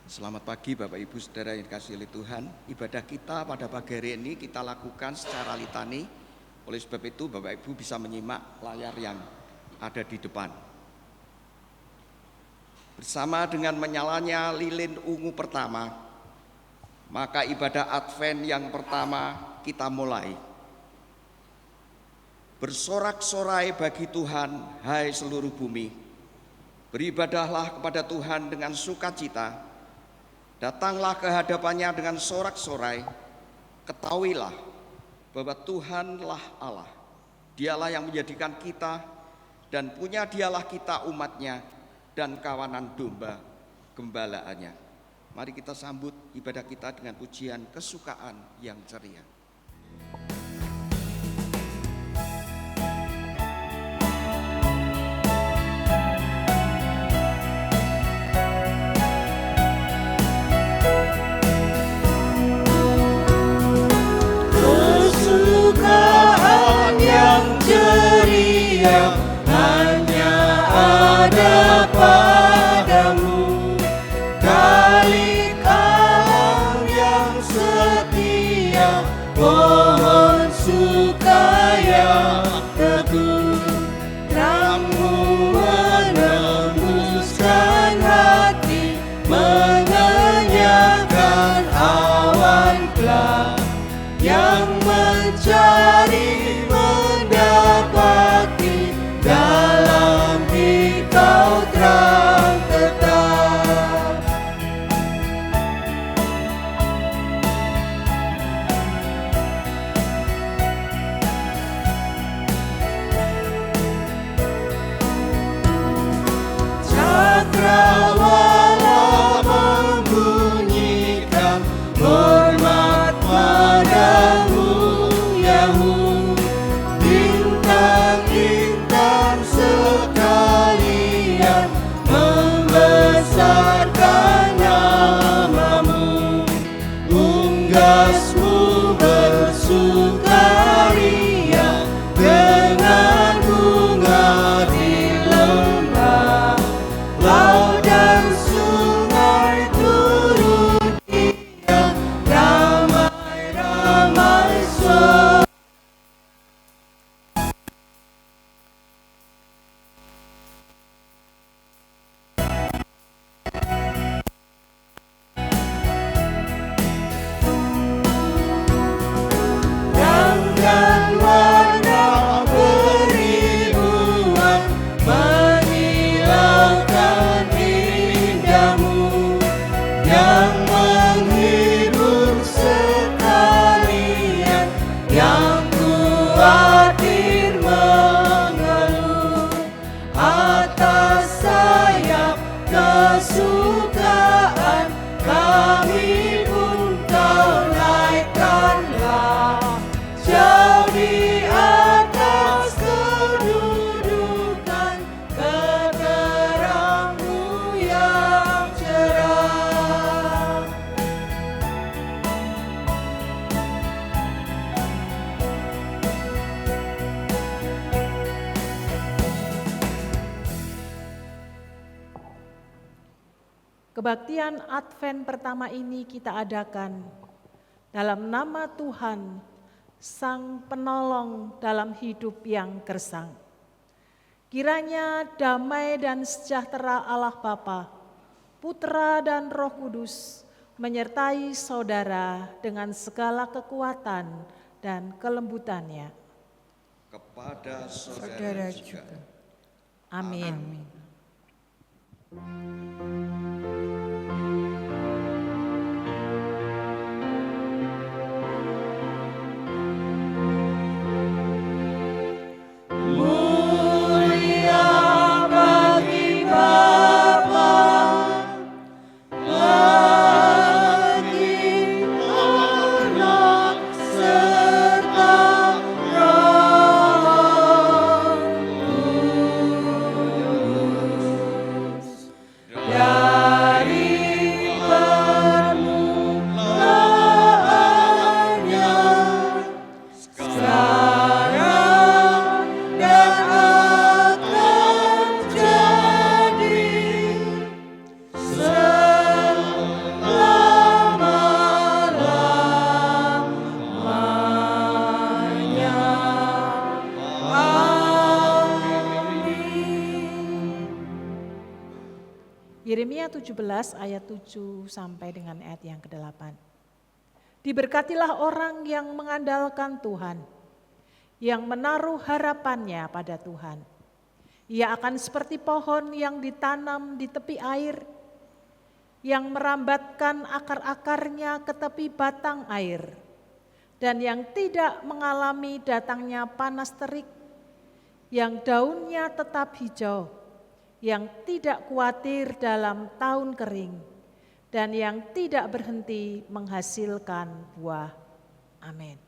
Selamat pagi Bapak Ibu Saudara yang dikasihi oleh Tuhan. Ibadah kita pada pagi hari ini kita lakukan secara litani. Oleh sebab itu Bapak Ibu bisa menyimak layar yang ada di depan. Bersama dengan menyalanya lilin ungu pertama, maka ibadah Advent yang pertama kita mulai. Bersorak-sorai bagi Tuhan, hai seluruh bumi. Beribadahlah kepada Tuhan dengan sukacita. Datanglah ke hadapannya dengan sorak-sorai. Ketahuilah bahwa Tuhanlah Allah. Dialah yang menjadikan kita dan punya dialah kita umatnya dan kawanan domba gembalaannya. Mari kita sambut ibadah kita dengan pujian kesukaan yang ceria. Kesukaan yang ceria hanya ada padamu, kalik alam yang setia, pohon sukaya teguh, terangmu menembuskan hati, mengenyangkan awan gelap, yang mencari mendapati, dalam Dikau terang tetap. Cakrawala membunyikan hormat padamu, Yahud. Bintang-bintang sekalian membesarkan namamu. Unggasmu bersukaria dengan bunga di lembah. Laut dan sungai turut dia, ramai-ramai dan warna beribuan menghilangkan indahmu, yang menghibur sekalian, yang khawatir mengeluh. Atas sayap kesukaan kami pun Kau naikkanlah, jauh di atas kedudukan keterang-Mu yang cerah. Kebaktian Advent pertama ini kita adakan dalam nama Tuhan, Sang Penolong dalam hidup yang gersang. Kiranya damai dan sejahtera Allah Bapa, Putra dan Roh Kudus menyertai saudara dengan segala kekuatan dan kelembutannya. Kepada saudara juga. Amin. Mulia bagi Bapa, bagi Anak, serta Roh Kudus. 17 ayat 7 sampai dengan ayat yang ke-8. Diberkatilah orang yang mengandalkan Tuhan, yang menaruh harapannya pada Tuhan. Ia akan seperti pohon yang ditanam di tepi air, yang merambatkan akar-akarnya ke tepi batang air, dan yang tidak mengalami datangnya panas terik, yang daunnya tetap hijau, yang tidak khawatir dalam tahun kering, dan yang tidak berhenti menghasilkan buah. Amin.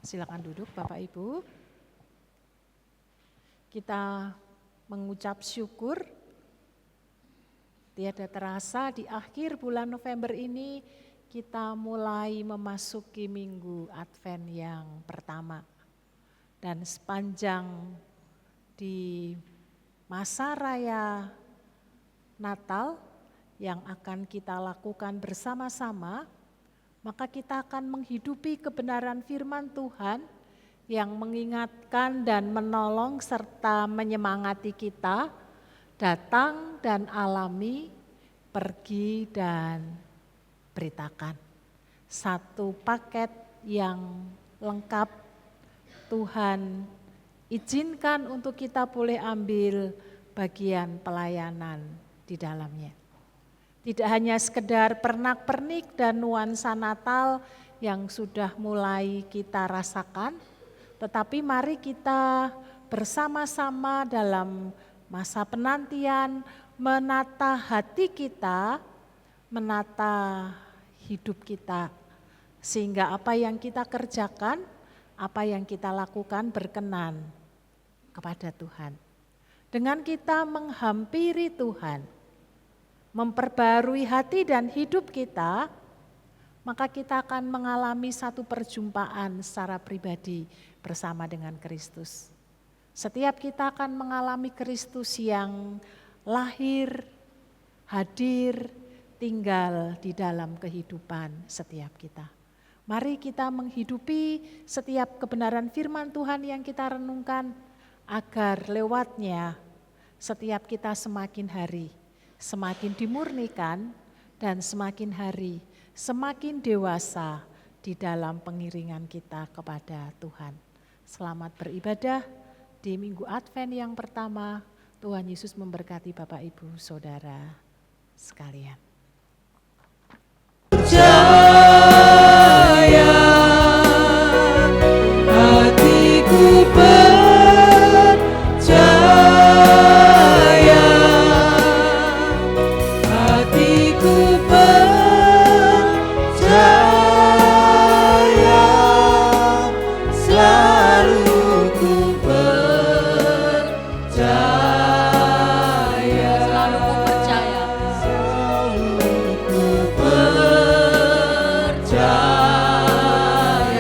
Silakan duduk Bapak Ibu. Kita mengucap syukur tiada terasa di akhir bulan November ini kita mulai memasuki minggu Advent yang pertama. Dan sepanjang di masa raya Natal yang akan kita lakukan bersama-sama, maka kita akan menghidupi kebenaran firman Tuhan yang mengingatkan dan menolong serta menyemangati kita datang dan alami, pergi dan beritakan. Satu paket yang lengkap Tuhan izinkan untuk kita boleh ambil bagian pelayanan di dalamnya. Tidak hanya sekedar pernak-pernik dan nuansa Natal yang sudah mulai kita rasakan, tetapi mari kita bersama-sama dalam masa penantian menata hati kita, menata hidup kita, sehingga apa yang kita kerjakan, apa yang kita lakukan berkenan kepada Tuhan. Dengan kita menghampiri Tuhan, memperbarui hati dan hidup kita, maka kita akan mengalami satu perjumpaan secara pribadi bersama dengan Kristus. Setiap kita akan mengalami Kristus yang lahir, hadir, tinggal di dalam kehidupan setiap kita. Mari kita menghidupi setiap kebenaran firman Tuhan yang kita renungkan, agar lewatnya setiap kita semakin hari semakin dimurnikan dan semakin hari semakin dewasa di dalam pengiringan kita kepada Tuhan. Selamat beribadah di Minggu Advent yang pertama. Tuhan Yesus memberkati Bapak Ibu Saudara sekalian. Percaya, hatiku percaya, hatiku percaya, selalu ku percaya, Selalu ku percaya, selalu ku ya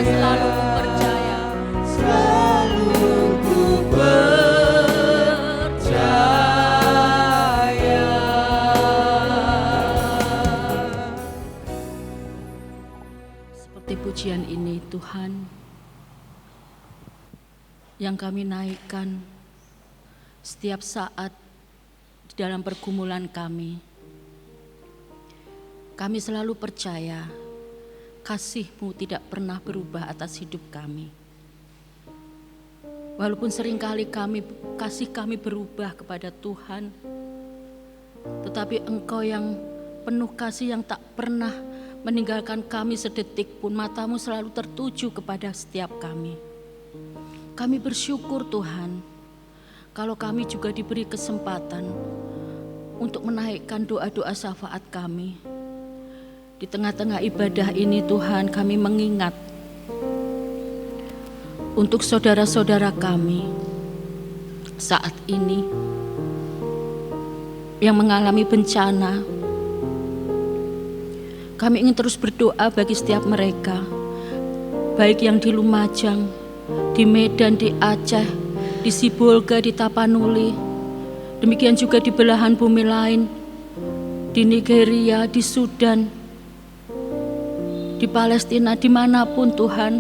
selalu ku percaya, selalu ku percaya. seperti pujian ini Tuhan, yang kami naikkan setiap saat di dalam pergumulan kami. Kami selalu percaya kasih-Mu tidak pernah berubah atas hidup kami. Walaupun seringkali kasih kami berubah kepada Tuhan, tetapi Engkau yang penuh kasih yang tak pernah meninggalkan kami sedetik pun, mata-Mu selalu tertuju kepada setiap kami. Kami bersyukur Tuhan, kalau kami juga diberi kesempatan untuk menaikkan doa-doa syafaat kami. Di tengah-tengah ibadah ini Tuhan, kami mengingat untuk saudara-saudara kami saat ini yang mengalami bencana. Kami ingin terus berdoa bagi setiap mereka, baik yang di Lumajang, di Medan, di Aceh, di Sibolga, di Tapanuli, demikian juga di belahan bumi lain, di Nigeria, di Sudan, di Palestina, dimanapun Tuhan.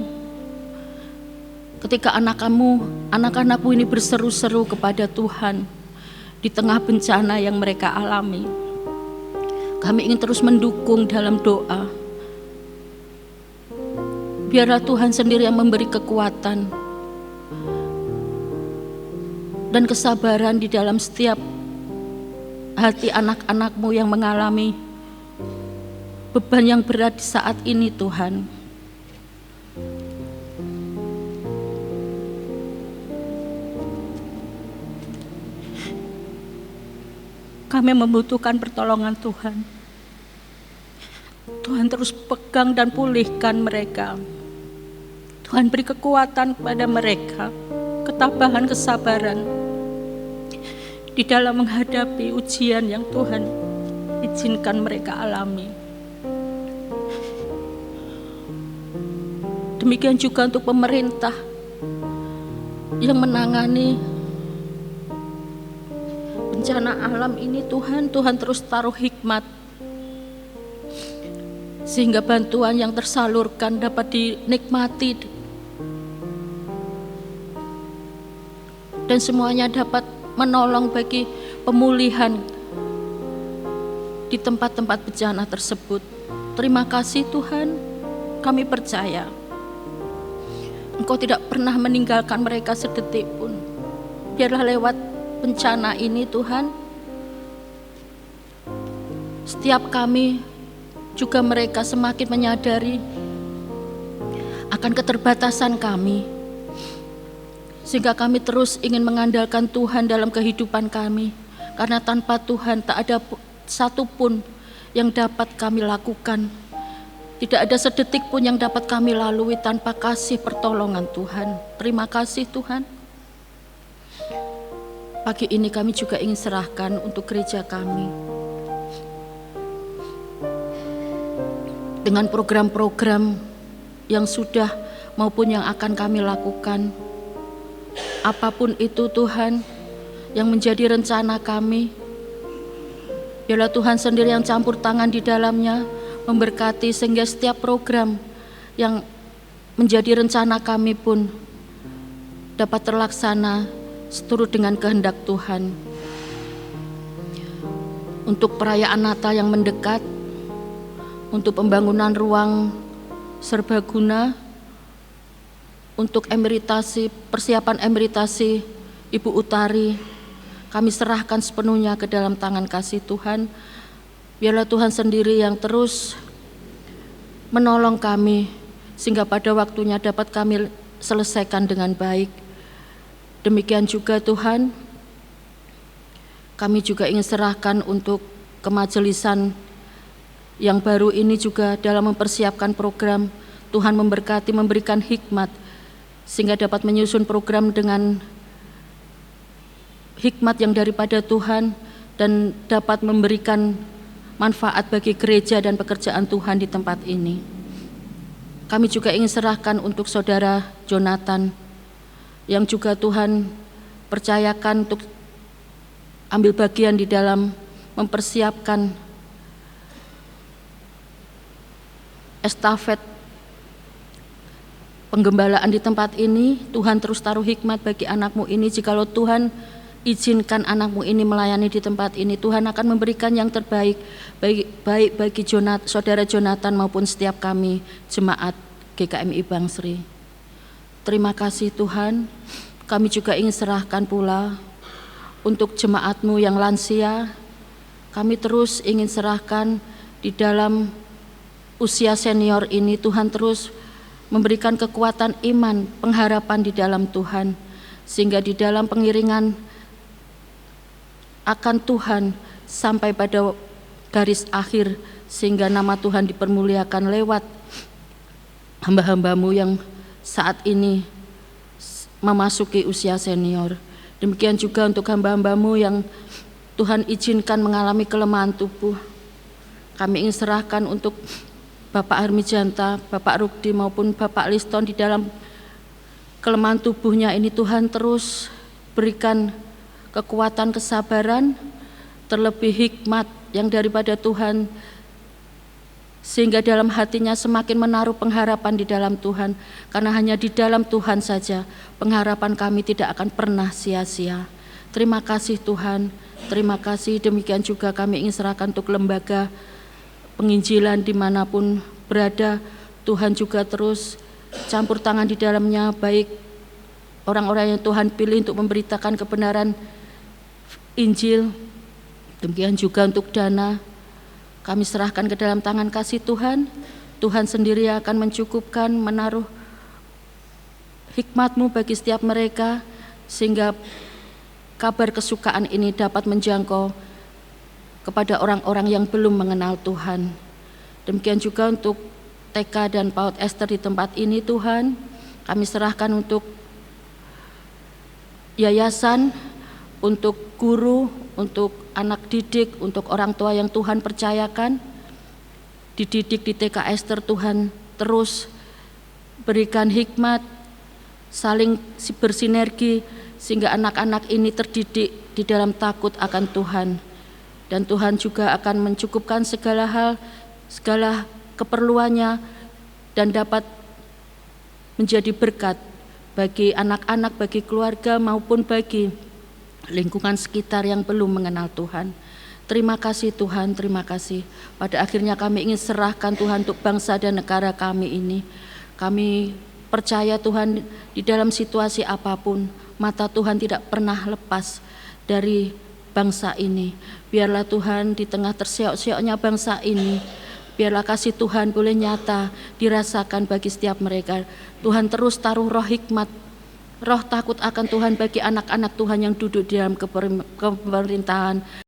Ketika anak-anakmu ini berseru-seru kepada Tuhan di tengah bencana yang mereka alami, kami ingin terus mendukung dalam doa. Biarlah Tuhan sendiri yang memberi kekuatan dan kesabaran di dalam setiap hati anak-anakmu yang mengalami beban yang berat di saat ini Tuhan. Kami membutuhkan pertolongan Tuhan. Tuhan terus pegang dan pulihkan mereka. Tuhan beri kekuatan kepada mereka, ketabahan, kesabaran di dalam menghadapi ujian yang Tuhan izinkan mereka alami. Demikian juga untuk pemerintah yang menangani bencana alam ini Tuhan terus taruh hikmat sehingga bantuan yang tersalurkan dapat dinikmati dan semuanya dapat menolong bagi pemulihan di tempat-tempat bencana tersebut. Terima kasih Tuhan, kami percaya Engkau tidak pernah meninggalkan mereka sedetik pun. Biarlah lewat bencana ini Tuhan, setiap kami juga mereka semakin menyadari akan keterbatasan kami, sehingga kami terus ingin mengandalkan Tuhan dalam kehidupan kami, karena tanpa Tuhan tak ada satupun yang dapat kami lakukan. Tidak ada sedetik pun yang dapat kami lalui tanpa kasih pertolongan Tuhan. Terima kasih Tuhan. Pagi ini kami juga ingin serahkan untuk gereja kami, dengan program-program yang sudah maupun yang akan kami lakukan. Apapun itu Tuhan yang menjadi rencana kami, biarlah Tuhan sendiri yang campur tangan di dalamnya, memberkati sehingga setiap program yang menjadi rencana kami pun dapat terlaksana seturut dengan kehendak Tuhan. Untuk perayaan Natal yang mendekat, untuk pembangunan ruang serbaguna, untuk persiapan emeritasi Ibu Utari, kami serahkan sepenuhnya ke dalam tangan kasih Tuhan. Biarlah Tuhan sendiri yang terus menolong kami, sehingga pada waktunya dapat kami selesaikan dengan baik. Demikian juga Tuhan, kami juga ingin serahkan untuk kemajelisan yang baru ini juga dalam mempersiapkan program. Tuhan memberkati, memberikan hikmat, sehingga dapat menyusun program dengan hikmat yang daripada Tuhan dan dapat memberikan manfaat bagi gereja dan pekerjaan Tuhan di tempat ini. Kami juga ingin serahkan untuk saudara Jonathan yang juga Tuhan percayakan untuk ambil bagian di dalam mempersiapkan estafet penggembalaan di tempat ini. Tuhan terus taruh hikmat bagi anakmu ini. Jikalau Tuhan izinkan anakmu ini melayani di tempat ini, Tuhan akan memberikan yang terbaik, baik bagi saudara Jonathan maupun setiap kami jemaat GKMI Bangsri. Terima kasih Tuhan. Kami juga ingin serahkan pula untuk jemaatmu yang lansia. Kami terus ingin serahkan di dalam usia senior ini. Tuhan terus memberikan kekuatan iman, pengharapan di dalam Tuhan, sehingga di dalam pengiringan akan Tuhan sampai pada garis akhir, sehingga nama Tuhan dipermuliakan lewat hamba-hambamu yang saat ini memasuki usia senior. Demikian juga untuk hamba-hambamu yang Tuhan izinkan mengalami kelemahan tubuh. Kami ingin serahkan untuk Bapak Armijanta, Bapak Rukdi maupun Bapak Liston di dalam kelemahan tubuhnya ini Tuhan terus berikan kekuatan, kesabaran, terlebih hikmat yang daripada Tuhan, sehingga dalam hatinya semakin menaruh pengharapan di dalam Tuhan, karena hanya di dalam Tuhan saja pengharapan kami tidak akan pernah sia-sia. Terima kasih Tuhan, terima kasih. Demikian juga kami ingin serahkan untuk lembaga penginjilan dimanapun berada, Tuhan juga terus campur tangan di dalamnya, baik orang-orang yang Tuhan pilih untuk memberitakan kebenaran Injil, demikian juga untuk dana, kami serahkan ke dalam tangan kasih Tuhan. Tuhan sendiri akan mencukupkan, menaruh hikmat-Mu bagi setiap mereka, sehingga kabar kesukaan ini dapat menjangkau kepada orang-orang yang belum mengenal Tuhan. Demikian juga untuk TK dan PAUD Esther di tempat ini Tuhan, kami serahkan untuk yayasan, untuk guru, untuk anak didik, untuk orang tua yang Tuhan percayakan dididik di TK Esther. Tuhan terus berikan hikmat, saling bersinergi sehingga anak-anak ini terdidik di dalam takut akan Tuhan. Dan Tuhan juga akan mencukupkan segala hal, segala keperluannya, dan dapat menjadi berkat bagi anak-anak, bagi keluarga maupun bagi lingkungan sekitar yang belum mengenal Tuhan. Terima kasih Tuhan, terima kasih. Pada akhirnya kami ingin serahkan Tuhan untuk bangsa dan negara kami ini. Kami percaya Tuhan di dalam situasi apapun, mata Tuhan tidak pernah lepas dari bangsa ini. Biarlah Tuhan di tengah terseok-seoknya bangsa ini, biarlah kasih Tuhan boleh nyata dirasakan bagi setiap mereka. Tuhan terus taruh roh hikmat, roh takut akan Tuhan bagi anak-anak Tuhan yang duduk di dalam pemerintahan.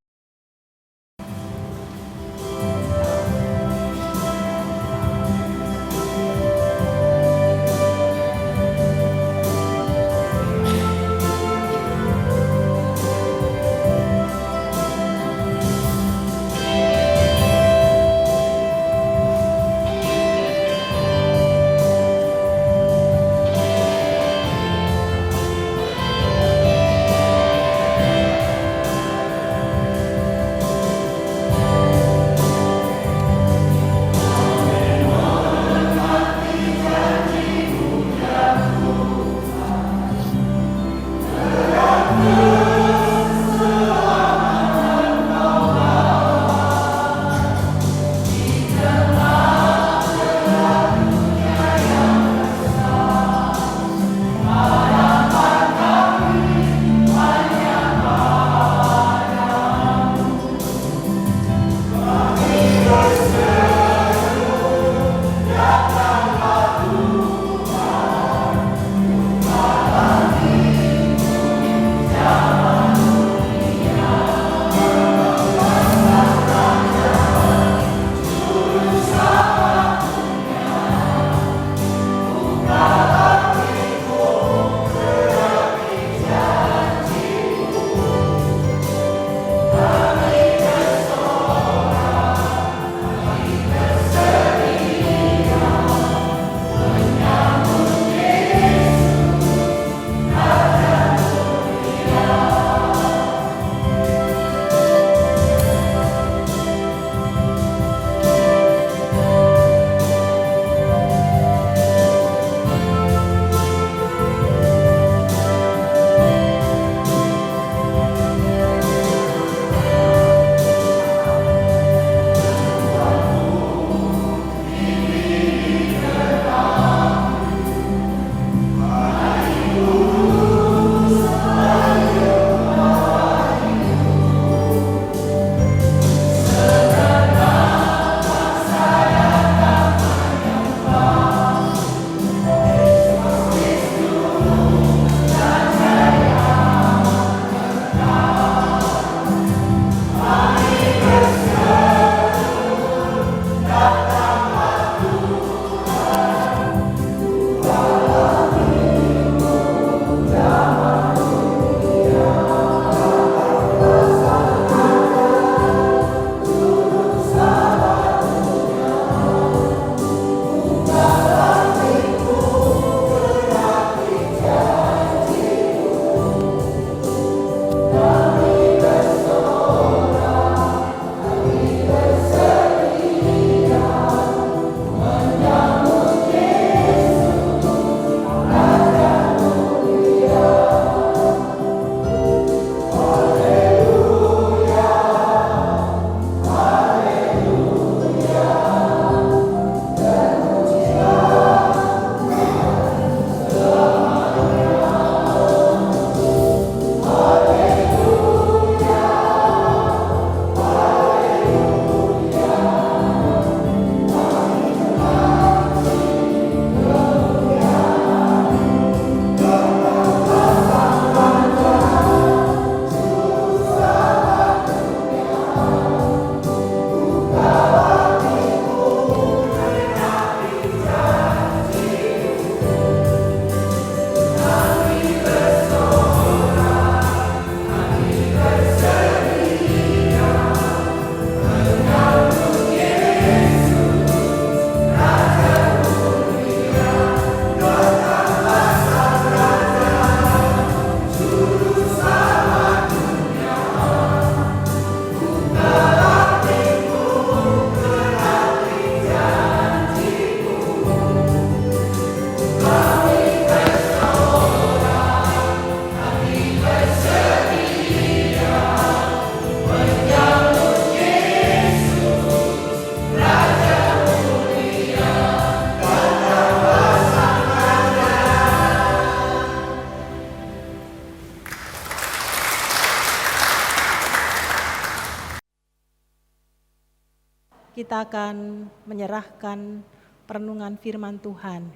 kita akan menyerahkan perenungan firman Tuhan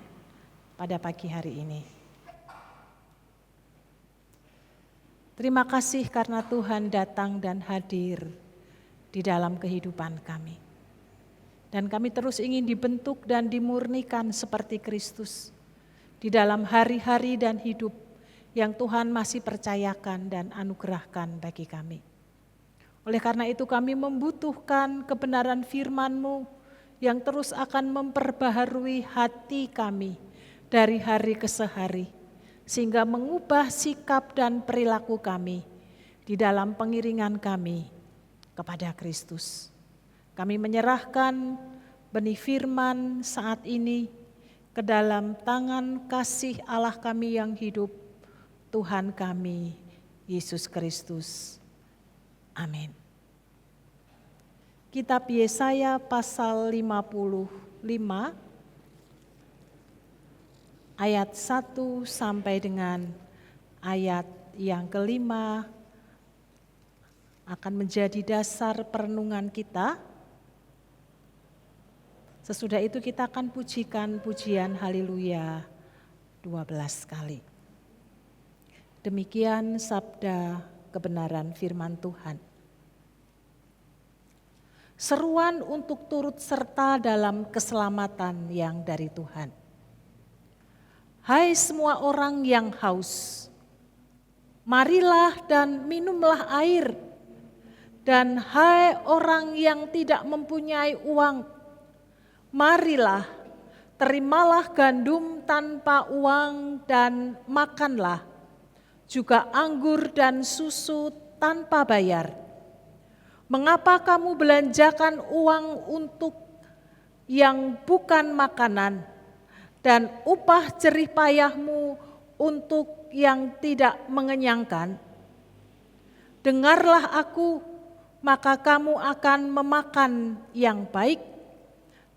pada pagi hari ini. Terima kasih karena Tuhan datang dan hadir di dalam kehidupan kami. Dan kami terus ingin dibentuk dan dimurnikan seperti Kristus di dalam hari-hari dan hidup yang Tuhan masih percayakan dan anugerahkan bagi kami. Oleh karena itu kami membutuhkan kebenaran firman-Mu yang terus akan memperbaharui hati kami dari hari ke hari, sehingga mengubah sikap dan perilaku kami di dalam pengiringan kami kepada Kristus. Kami menyerahkan benih firman saat ini ke dalam tangan kasih Allah kami yang hidup, Tuhan kami, Yesus Kristus. Amin. Kitab Yesaya pasal 55 ayat 1 sampai dengan ayat yang kelima akan menjadi dasar perenungan kita. Sesudah itu kita akan pujikan pujian haleluya 12 kali. Demikian sabda kebenaran firman Tuhan. Seruan untuk turut serta dalam keselamatan yang dari Tuhan. Hai semua orang yang haus, marilah dan minumlah air. Dan hai orang yang tidak mempunyai uang, marilah, terimalah gandum tanpa uang dan makanlah, juga anggur dan susu tanpa bayar. Mengapa kamu belanjakan uang untuk yang bukan makanan dan upah jerih payahmu untuk yang tidak mengenyangkan? Dengarlah aku, maka kamu akan memakan yang baik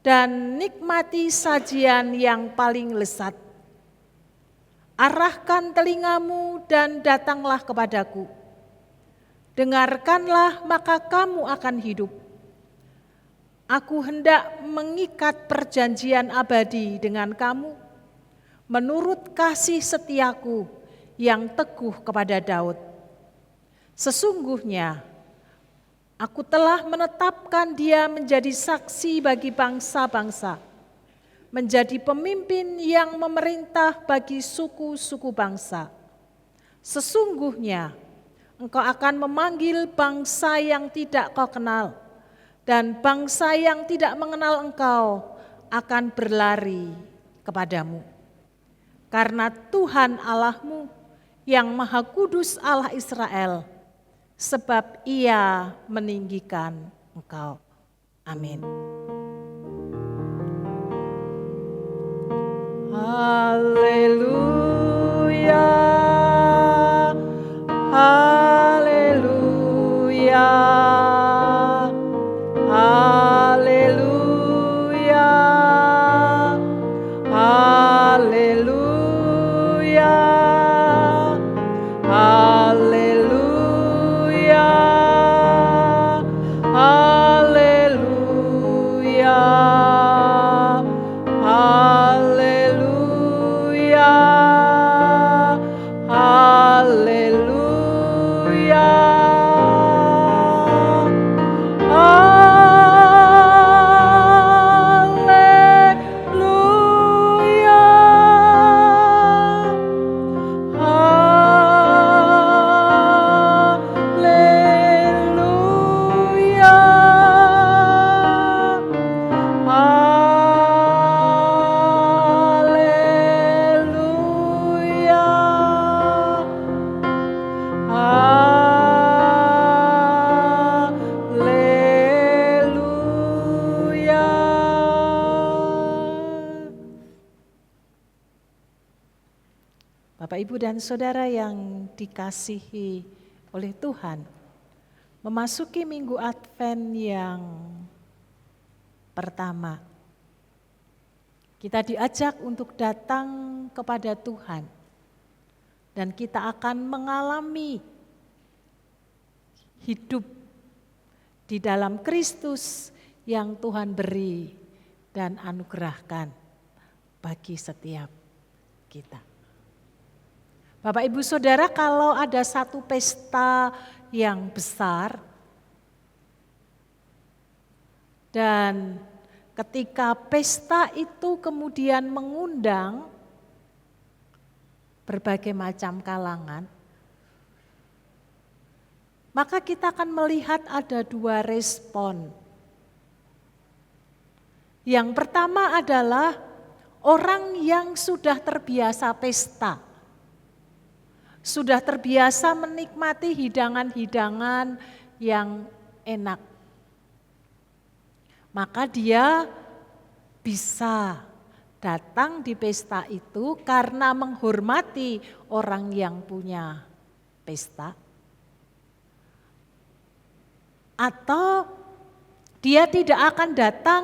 dan nikmati sajian yang paling lezat. Arahkan telingamu dan datanglah kepadaku. Dengarkanlah, maka kamu akan hidup. Aku hendak mengikat perjanjian abadi dengan kamu, menurut kasih setiaku yang teguh kepada Daud. Sesungguhnya, aku telah menetapkan dia menjadi saksi bagi bangsa-bangsa, menjadi pemimpin yang memerintah bagi suku-suku bangsa. Sesungguhnya, engkau akan memanggil bangsa yang tidak kau kenal, dan bangsa yang tidak mengenal engkau akan berlari kepadamu. Karena Tuhan Allahmu yang Maha Kudus Allah Israel, sebab Ia meninggikan engkau. Amin. Haleluya. Haleluya, haleluya, haleluya, haleluya, haleluya, haleluya, haleluya. Bapak, Ibu, dan Saudara yang dikasihi oleh Tuhan, memasuki Minggu Advent yang pertama, kita diajak untuk datang kepada Tuhan dan kita akan mengalami hidup di dalam Kristus yang Tuhan beri dan anugerahkan bagi setiap kita. Bapak Ibu Saudara, kalau ada satu pesta yang besar dan ketika pesta itu kemudian mengundang berbagai macam kalangan, maka kita akan melihat ada dua respon. Yang pertama adalah orang yang sudah terbiasa pesta, sudah terbiasa menikmati hidangan-hidangan yang enak. Maka dia bisa datang di pesta itu karena menghormati orang yang punya pesta. Atau dia tidak akan datang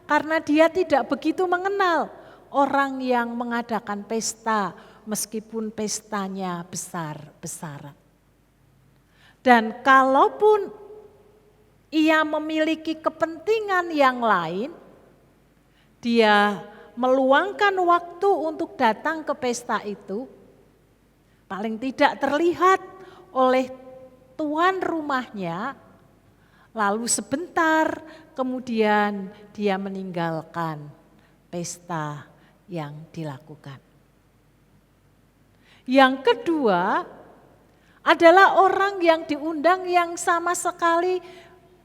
karena dia tidak begitu mengenal orang yang mengadakan pesta meskipun pestanya besar-besaran. Dan kalaupun ia memiliki kepentingan yang lain, dia meluangkan waktu untuk datang ke pesta itu, paling tidak terlihat oleh tuan rumahnya, lalu sebentar kemudian dia meninggalkan pesta yang dilakukan. Yang kedua adalah orang yang diundang yang sama sekali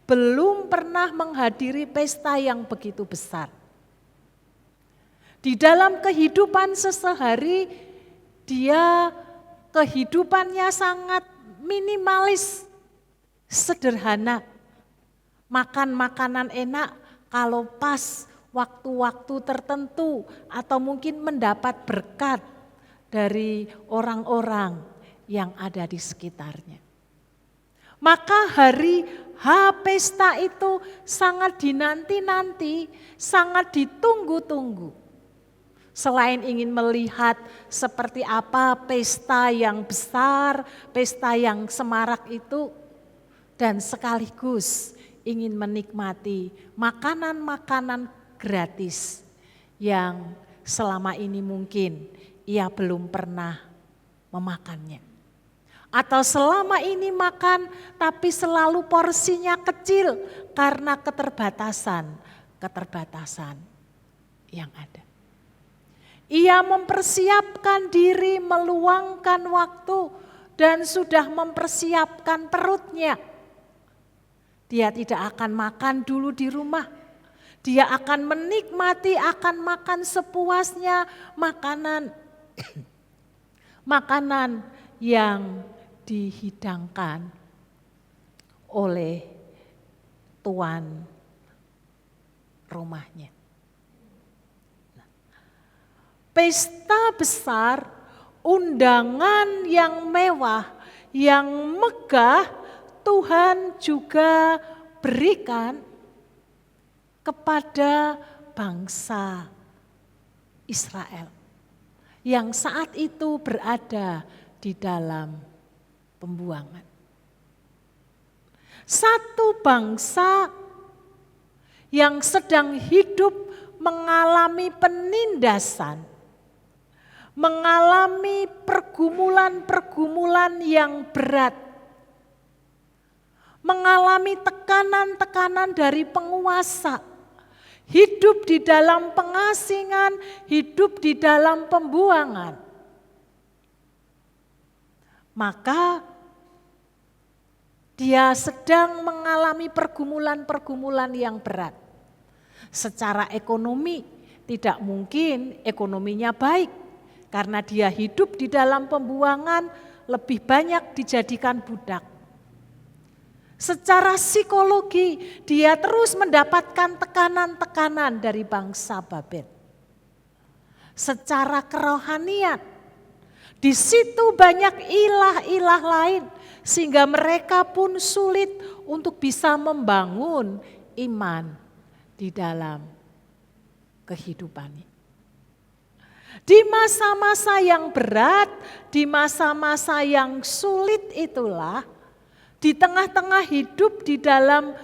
belum pernah menghadiri pesta yang begitu besar. Di dalam kehidupan sehari-hari dia kehidupannya sangat minimalis, sederhana. Makan makanan enak kalau pas waktu-waktu tertentu atau mungkin mendapat berkat dari orang-orang yang ada di sekitarnya. Maka hari H pesta itu sangat dinanti-nanti, sangat ditunggu-tunggu. Selain ingin melihat seperti apa pesta yang besar, pesta yang semarak itu, dan sekaligus ingin menikmati makanan-makanan gratis yang selama ini mungkin ia belum pernah memakannya. Atau selama ini makan tapi selalu porsinya kecil karena keterbatasan yang ada. Ia mempersiapkan diri, meluangkan waktu dan sudah mempersiapkan perutnya. Dia tidak akan makan dulu di rumah. Dia akan menikmati, akan makan sepuasnya makanan yang dihidangkan oleh tuan rumahnya. Pesta besar, undangan yang mewah, yang megah, Tuhan juga berikan kepada bangsa Israel yang saat itu berada di dalam pembuangan. Satu bangsa yang sedang hidup mengalami penindasan, mengalami pergumulan-pergumulan yang berat, mengalami tekanan-tekanan dari penguasa, hidup di dalam pengasingan, hidup di dalam pembuangan. Maka dia sedang mengalami pergumulan-pergumulan yang berat. Secara ekonomi tidak mungkin ekonominya baik karena dia hidup di dalam pembuangan, lebih banyak dijadikan budak. Secara psikologi dia terus mendapatkan tekanan-tekanan dari bangsa Babel. Secara kerohanian, di situ banyak ilah-ilah lain sehingga mereka pun sulit untuk bisa membangun iman di dalam kehidupannya. Di masa-masa yang berat, di masa-masa yang sulit itulah, di tengah-tengah hidup di dalam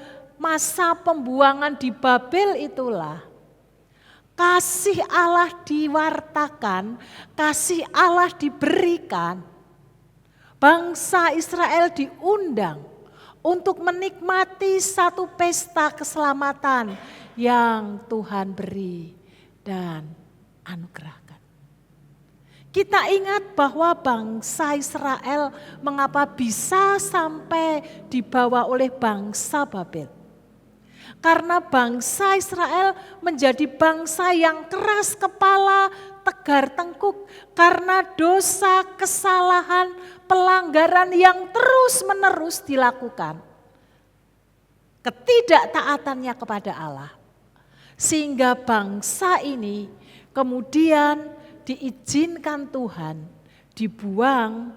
masa pembuangan di Babel itulah kasih Allah diwartakan, kasih Allah diberikan. Bangsa Israel diundang untuk menikmati satu pesta keselamatan yang Tuhan beri dan anugerahkan. Kita ingat bahwa bangsa Israel mengapa bisa sampai dibawa oleh bangsa Babel. Karena bangsa Israel menjadi bangsa yang keras kepala, tegar tengkuk. Karena dosa, kesalahan, pelanggaran yang terus-menerus dilakukan. Ketidaktaatannya kepada Allah. Sehingga bangsa ini kemudian diizinkan Tuhan dibuang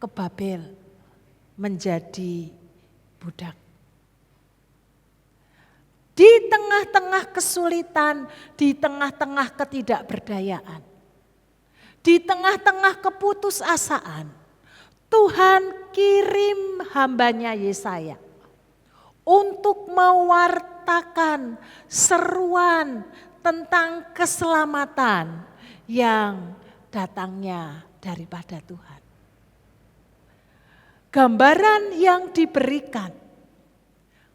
ke Babel menjadi budak. Di tengah-tengah kesulitan, di tengah-tengah ketidakberdayaan, di tengah-tengah keputusasaan, Tuhan kirim hambanya Yesaya untuk mewartakan seruan tentang keselamatan yang datangnya daripada Tuhan. Gambaran yang diberikan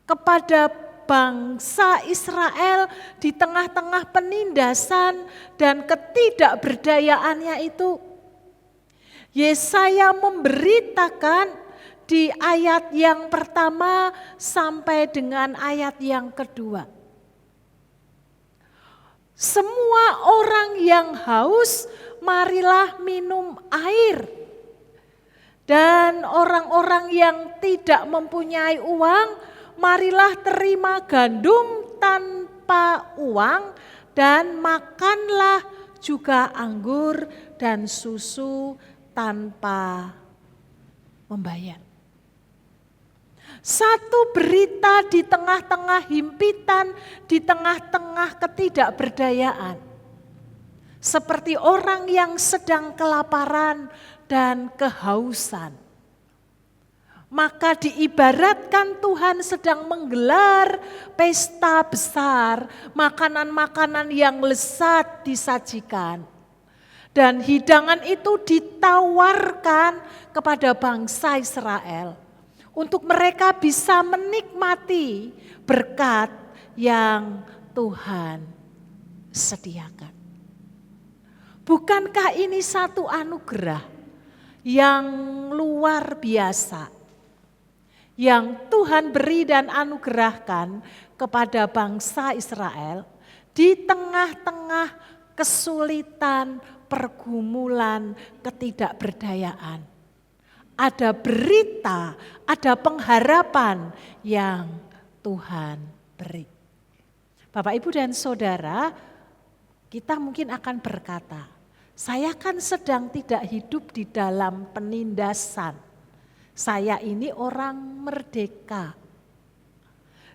kepada bangsa Israel di tengah-tengah penindasan dan ketidakberdayaannya itu, Yesaya memberitakan di ayat yang pertama sampai dengan ayat yang kedua. Semua orang yang haus, marilah minum air. Dan orang-orang yang tidak mempunyai uang, marilah terima gandum tanpa uang dan makanlah juga anggur dan susu tanpa membayar. Satu berita di tengah-tengah himpitan, di tengah-tengah ketidakberdayaan. Seperti orang yang sedang kelaparan dan kehausan. Maka diibaratkan Tuhan sedang menggelar pesta besar, makanan-makanan yang lezat disajikan. Dan hidangan itu ditawarkan kepada bangsa Israel untuk mereka bisa menikmati berkat yang Tuhan sediakan. Bukankah ini satu anugerah yang luar biasa yang Tuhan beri dan anugerahkan kepada bangsa Israel di tengah-tengah kesulitan, pergumulan, ketidakberdayaan. Ada berita, ada pengharapan yang Tuhan beri. Bapak, Ibu dan Saudara, kita mungkin akan berkata, saya kan sedang tidak hidup di dalam penindasan. Saya ini orang merdeka.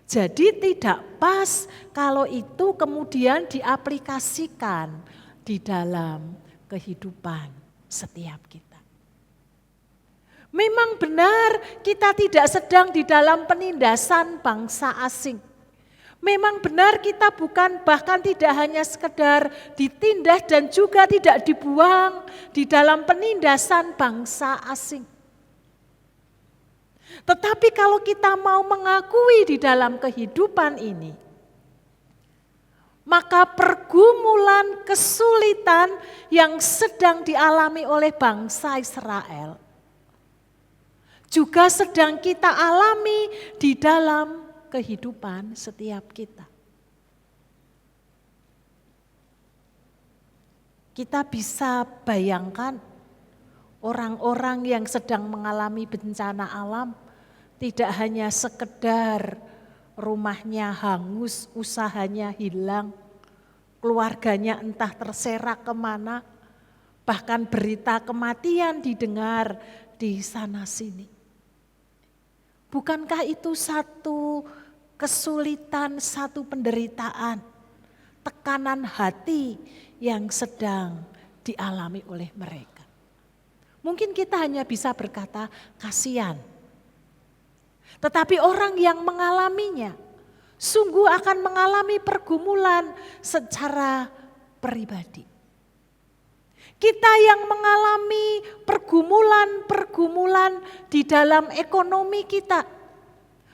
Jadi tidak pas kalau itu kemudian diaplikasikan di dalam kehidupan setiap kita. Memang benar kita tidak sedang di dalam penindasan bangsa asing. Memang benar kita bukan bahkan tidak hanya sekedar ditindas dan juga tidak dibuang di dalam penindasan bangsa asing. Tetapi kalau kita mau mengakui di dalam kehidupan ini, maka pergumulan kesulitan yang sedang dialami oleh bangsa Israel juga sedang kita alami di dalam kehidupan setiap kita. Kita bisa bayangkan orang-orang yang sedang mengalami bencana alam tidak hanya sekedar rumahnya hangus, usahanya hilang, keluarganya entah terserak kemana, bahkan berita kematian didengar di sana sini. Bukankah itu satu kesulitan, satu penderitaan, tekanan hati yang sedang dialami oleh mereka? Mungkin kita hanya bisa berkata kasihan. Tetapi orang yang mengalaminya, sungguh akan mengalami pergumulan secara pribadi. Kita yang mengalami pergumulan-pergumulan di dalam ekonomi kita,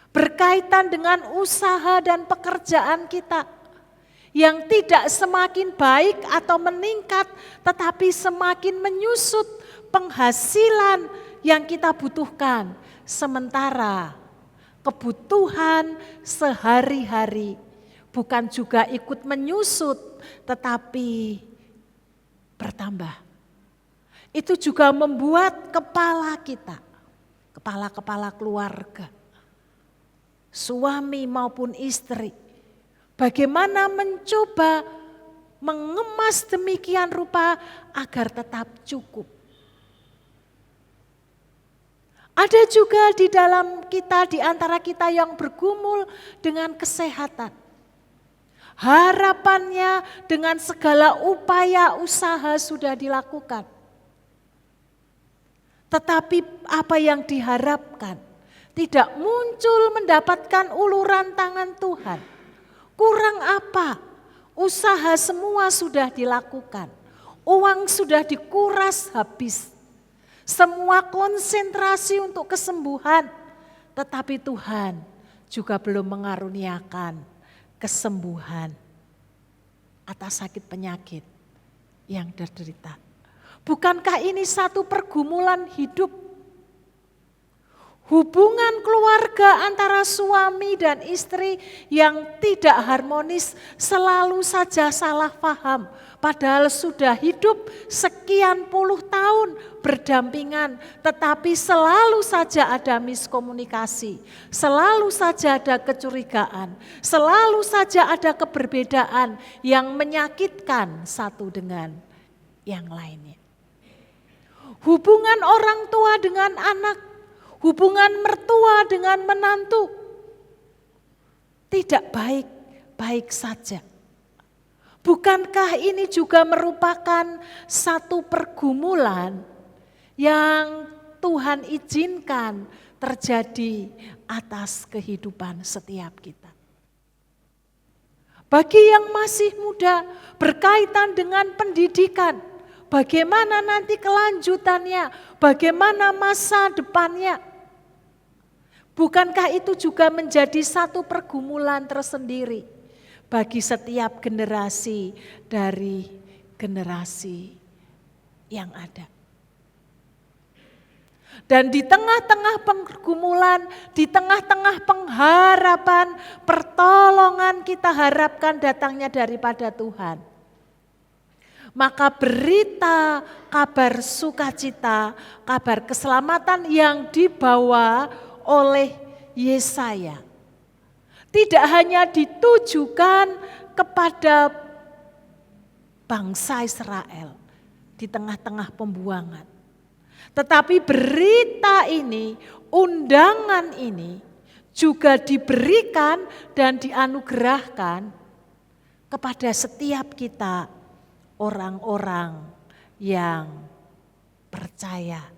berkaitan dengan usaha dan pekerjaan kita, yang tidak semakin baik atau meningkat, tetapi semakin menyusut penghasilan yang kita butuhkan. Sementara kebutuhan sehari-hari bukan juga ikut menyusut, tetapi bertambah. Itu juga membuat kepala kita, kepala-kepala keluarga, suami maupun istri, bagaimana mencoba mengemas demikian rupa agar tetap cukup. Ada juga di dalam kita, di antara kita yang bergumul dengan kesehatan. Harapannya dengan segala upaya usaha sudah dilakukan. Tetapi apa yang diharapkan tidak muncul mendapatkan uluran tangan Tuhan. Kurang apa? Usaha semua sudah dilakukan. Uang sudah dikuras habis. Semua konsentrasi untuk kesembuhan. Tetapi Tuhan juga belum mengaruniakan kesembuhan atas sakit penyakit yang derita. Bukankah ini satu pergumulan hidup? Hubungan keluarga antara suami dan istri yang tidak harmonis selalu saja salah paham. Padahal sudah hidup sekian puluh tahun berdampingan, tetapi selalu saja ada miskomunikasi, selalu saja ada kecurigaan, selalu saja ada keberbedaan yang menyakitkan satu dengan yang lainnya. Hubungan orang tua dengan anak, hubungan mertua dengan menantu tidak baik-baik saja. Bukankah ini juga merupakan satu pergumulan yang Tuhan izinkan terjadi atas kehidupan setiap kita? Bagi yang masih muda, berkaitan dengan pendidikan, bagaimana nanti kelanjutannya, bagaimana masa depannya? Bukankah itu juga menjadi satu pergumulan tersendiri bagi setiap generasi dari generasi yang ada? Dan di tengah-tengah pergumulan, di tengah-tengah pengharapan, pertolongan kita harapkan datangnya daripada Tuhan. Maka berita kabar sukacita, kabar keselamatan yang dibawa oleh Yesaya tidak hanya ditujukan kepada bangsa Israel di tengah-tengah pembuangan. Tetapi berita ini, undangan ini juga diberikan dan dianugerahkan kepada setiap kita, orang-orang yang percaya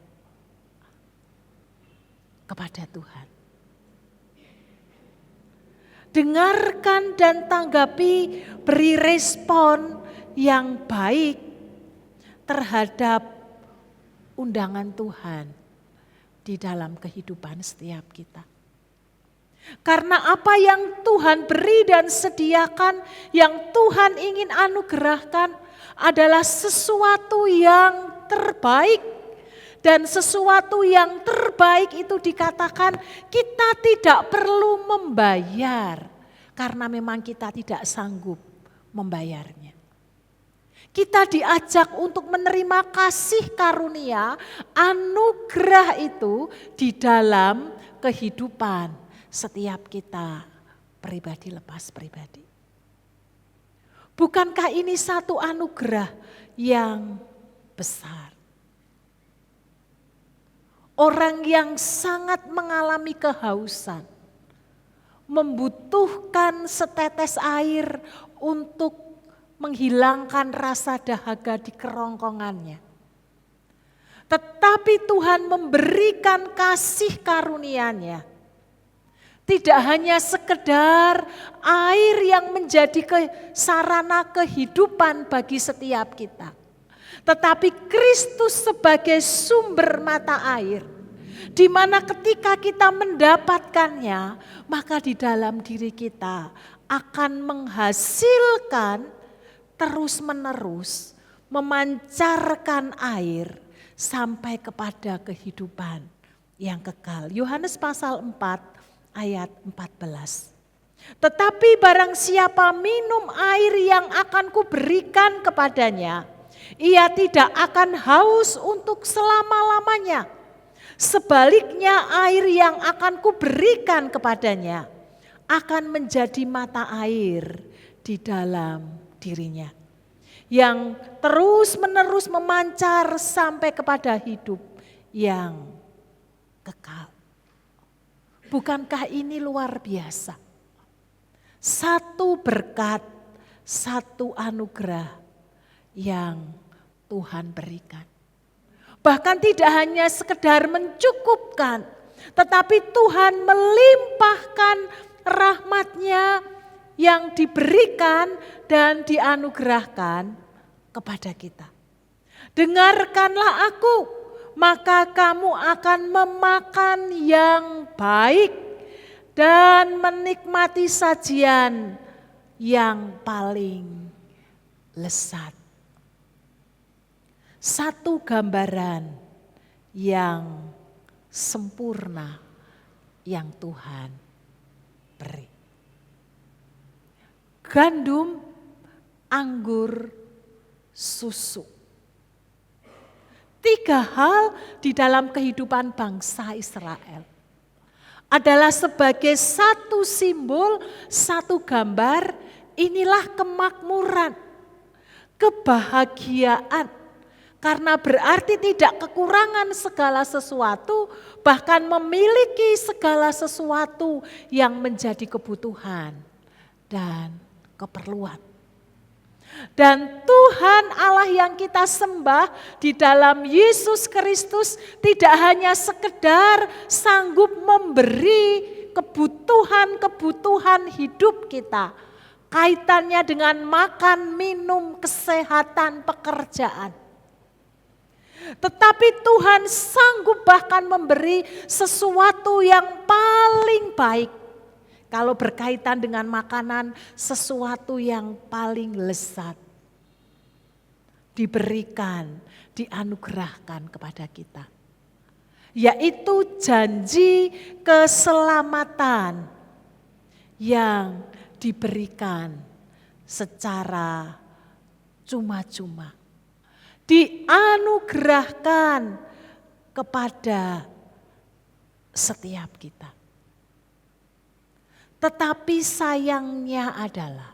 kepada Tuhan. Dengarkan dan tanggapi, beri respon yang baik terhadap undangan Tuhan di dalam kehidupan setiap kita. Karena apa yang Tuhan beri dan sediakan, yang Tuhan ingin anugerahkan adalah sesuatu yang terbaik. Dan sesuatu yang terbaik itu dikatakan kita tidak perlu membayar. Karena memang kita tidak sanggup membayarnya. Kita diajak untuk menerima kasih karunia, anugerah itu di dalam kehidupan setiap kita pribadi lepas pribadi. Bukankah ini satu anugerah yang besar? Orang yang sangat mengalami kehausan, membutuhkan setetes air untuk menghilangkan rasa dahaga di kerongkongannya. Tetapi Tuhan memberikan kasih karunia-Nya Tidak hanya sekedar air yang menjadi sarana kehidupan bagi setiap kita. Tetapi Kristus sebagai sumber mata air. Di mana ketika kita mendapatkannya, maka di dalam diri kita akan menghasilkan terus-menerus, memancarkan air sampai kepada kehidupan yang kekal. Yohanes pasal 4 ayat 14. Tetapi barang siapa minum air yang akan kuberikan kepadanya, ia tidak akan haus untuk selama-lamanya. Sebaliknya air yang akan kuberikan kepadanya akan menjadi mata air di dalam dirinya, yang terus-menerus memancar sampai kepada hidup yang kekal. Bukankah ini luar biasa? Satu berkat, satu anugerah yang Tuhan berikan. Bahkan tidak hanya sekedar mencukupkan, tetapi Tuhan melimpahkan rahmat-Nya yang diberikan dan dianugerahkan kepada kita. Dengarkanlah aku, maka kamu akan memakan yang baik dan menikmati sajian yang paling lezat. Satu gambaran yang sempurna yang Tuhan beri. Gandum, anggur, susu. 3 hal di dalam kehidupan bangsa Israel adalah sebagai satu simbol, satu gambar, inilah kemakmuran, kebahagiaan. Karena berarti tidak kekurangan segala sesuatu, bahkan memiliki segala sesuatu yang menjadi kebutuhan dan keperluan. Dan Tuhan Allah yang kita sembah di dalam Yesus Kristus tidak hanya sekedar sanggup memberi kebutuhan-kebutuhan hidup kita. Kaitannya dengan makan, minum, kesehatan, pekerjaan. Tetapi Tuhan sanggup bahkan memberi sesuatu yang paling baik. Kalau berkaitan dengan makanan, sesuatu yang paling lezat. Diberikan, dianugerahkan kepada kita. Yaitu janji keselamatan yang diberikan secara cuma-cuma. Dianugerahkan kepada setiap kita. Tetapi sayangnya adalah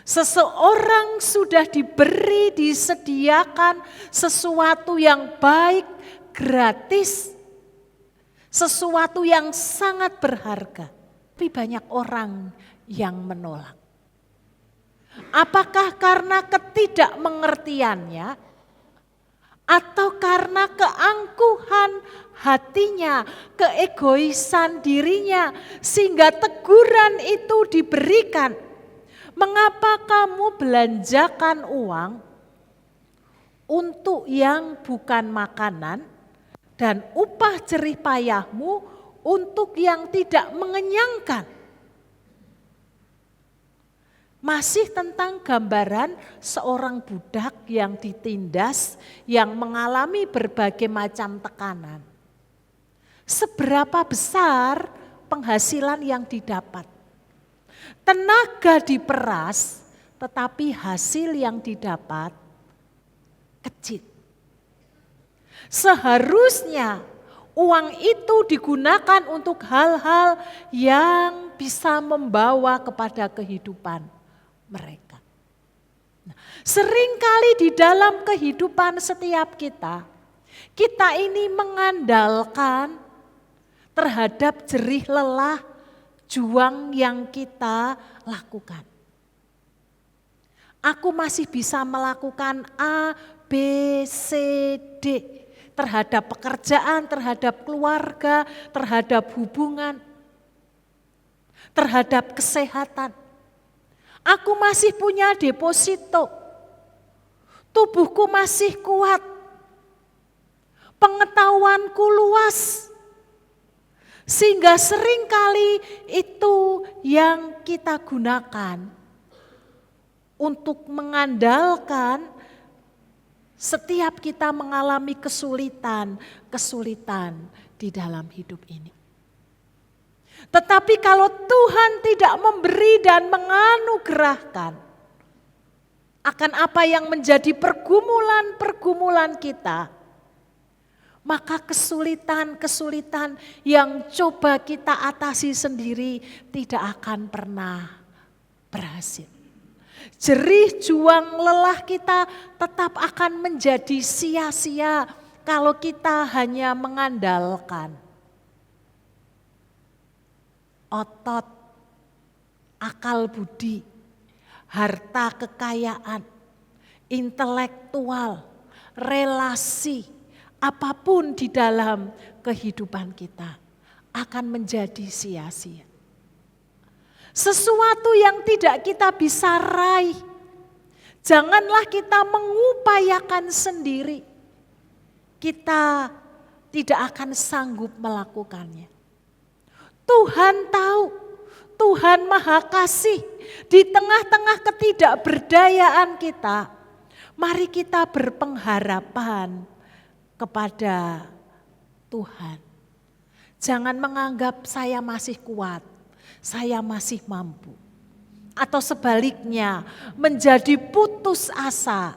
seseorang sudah diberi, disediakan sesuatu yang baik, gratis, sesuatu yang sangat berharga. Tapi banyak orang yang menolak. Apakah karena ketidakmengertiannya atau karena keangkuhan hatinya, keegoisan dirinya sehingga teguran itu diberikan. Mengapa kamu belanjakan uang untuk yang bukan makanan dan upah jerih payahmu untuk yang tidak mengenyangkan? Masih tentang gambaran seorang budak yang ditindas, yang mengalami berbagai macam tekanan. Seberapa besar penghasilan yang didapat? Tenaga diperas, tetapi hasil yang didapat kecil. Seharusnya uang itu digunakan untuk hal-hal yang bisa membawa kepada kehidupan mereka. Seringkali di dalam kehidupan setiap kita ini mengandalkan terhadap jerih lelah, juang yang kita lakukan. Aku masih bisa melakukan A, B, C, D. terhadap pekerjaan, terhadap keluarga, terhadap hubungan, terhadap kesehatan. Aku masih punya deposito, tubuhku masih kuat, pengetahuanku luas, sehingga seringkali itu yang kita gunakan untuk mengandalkan setiap kita mengalami kesulitan di dalam hidup ini. Tetapi kalau Tuhan tidak memberi dan menganugerahkan akan apa yang menjadi pergumulan-pergumulan kita, maka kesulitan-kesulitan yang coba kita atasi sendiri tidak akan pernah berhasil. Jerih juang lelah kita tetap akan menjadi sia-sia kalau kita hanya mengandalkan otot, akal budi, harta kekayaan, intelektual, relasi, apapun di dalam kehidupan kita akan menjadi sia-sia. Sesuatu yang tidak kita bisa raih, janganlah kita mengupayakan sendiri. Kita tidak akan sanggup melakukannya. Tuhan tahu, Tuhan Maha Kasih. Di tengah-tengah ketidakberdayaan kita, mari kita berpengharapan kepada Tuhan. Jangan menganggap saya masih kuat, saya masih mampu. Atau sebaliknya menjadi putus asa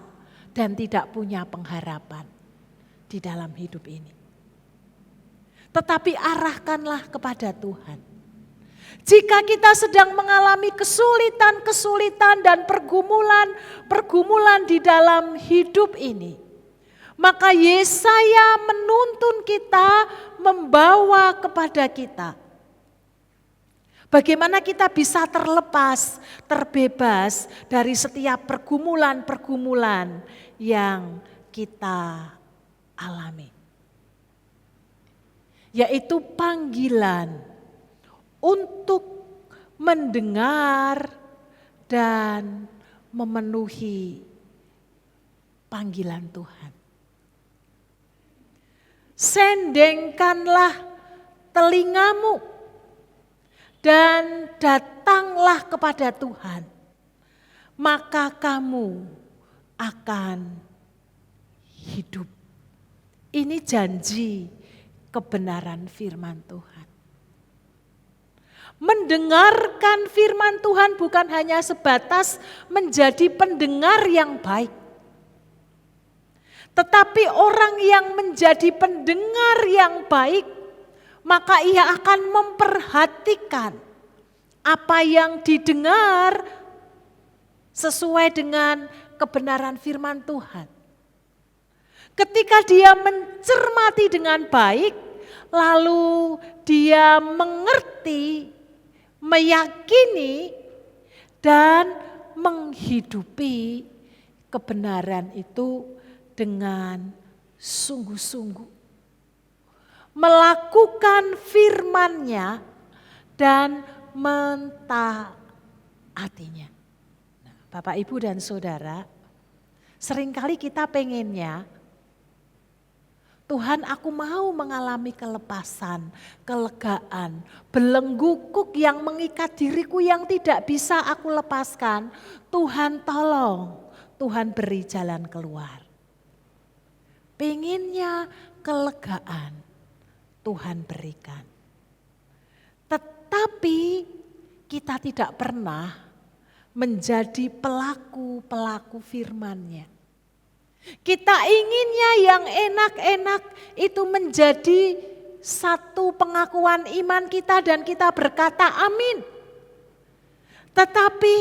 dan tidak punya pengharapan di dalam hidup ini. Tetapi arahkanlah kepada Tuhan. Jika kita sedang mengalami kesulitan-kesulitan dan pergumulan di dalam hidup ini, maka Yesaya menuntun kita, membawa kepada kita bagaimana kita bisa terlepas, terbebas dari setiap pergumulan-pergumulan yang kita alami. Yaitu panggilan untuk mendengar dan memenuhi panggilan Tuhan. Sendengkanlah telingamu dan datanglah kepada Tuhan, maka kamu akan hidup. Ini janji kebenaran firman Tuhan. Mendengarkan firman Tuhan bukan hanya sebatas menjadi pendengar yang baik. Tetapi orang yang menjadi pendengar yang baik, maka ia akan memperhatikan apa yang didengar sesuai dengan kebenaran firman Tuhan. Ketika dia mencermati dengan baik, lalu dia mengerti, meyakini, dan menghidupi kebenaran itu dengan sungguh-sungguh. Melakukan firman-Nya dan mentaatinya. Nah, Bapak, Ibu, dan Saudara, seringkali kita pengennya, Tuhan, aku mau mengalami kelepasan, kelegaan, belenggu kuk yang mengikat diriku yang tidak bisa aku lepaskan. Tuhan tolong, Tuhan beri jalan keluar. Pengennya kelegaan, Tuhan berikan. Tetapi kita tidak pernah menjadi pelaku-pelaku firman-Nya. Kita inginnya yang enak-enak itu menjadi satu pengakuan iman kita dan kita berkata amin. Tetapi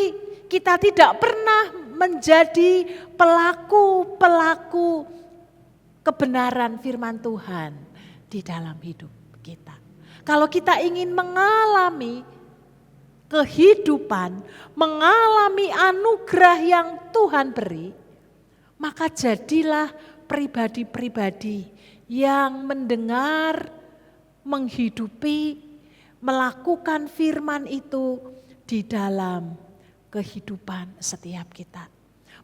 kita tidak pernah menjadi pelaku-pelaku kebenaran firman Tuhan di dalam hidup kita. Kalau kita ingin mengalami kehidupan, mengalami anugerah yang Tuhan beri, maka jadilah pribadi-pribadi yang mendengar, menghidupi, melakukan firman itu di dalam kehidupan setiap kita.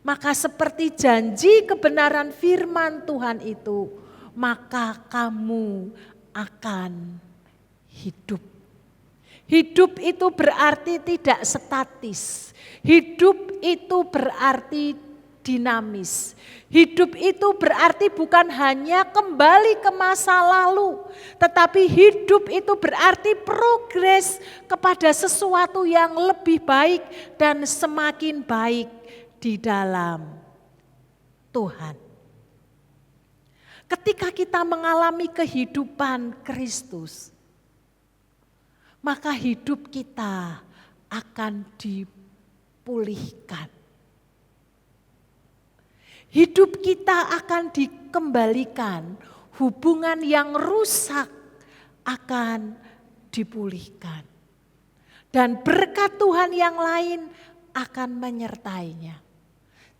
Maka seperti janji kebenaran firman Tuhan itu, maka kamu akan hidup. Hidup itu berarti tidak statis. Hidup itu berarti dinamis. Hidup itu berarti bukan hanya kembali ke masa lalu, tetapi hidup itu berarti progres kepada sesuatu yang lebih baik dan semakin baik di dalam Tuhan. Ketika kita mengalami kehidupan Kristus, maka hidup kita akan dipulihkan. Hidup kita akan dikembalikan, hubungan yang rusak akan dipulihkan. Dan berkat Tuhan yang lain akan menyertainya.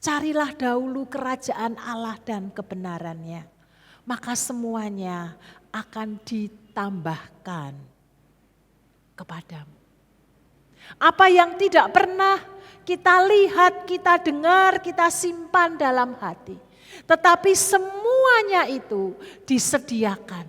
Carilah dahulu kerajaan Allah dan kebenarannya, maka semuanya akan ditambahkan kepadamu. Apa yang tidak pernah kita lihat, kita dengar, kita simpan dalam hati. Tetapi semuanya itu disediakan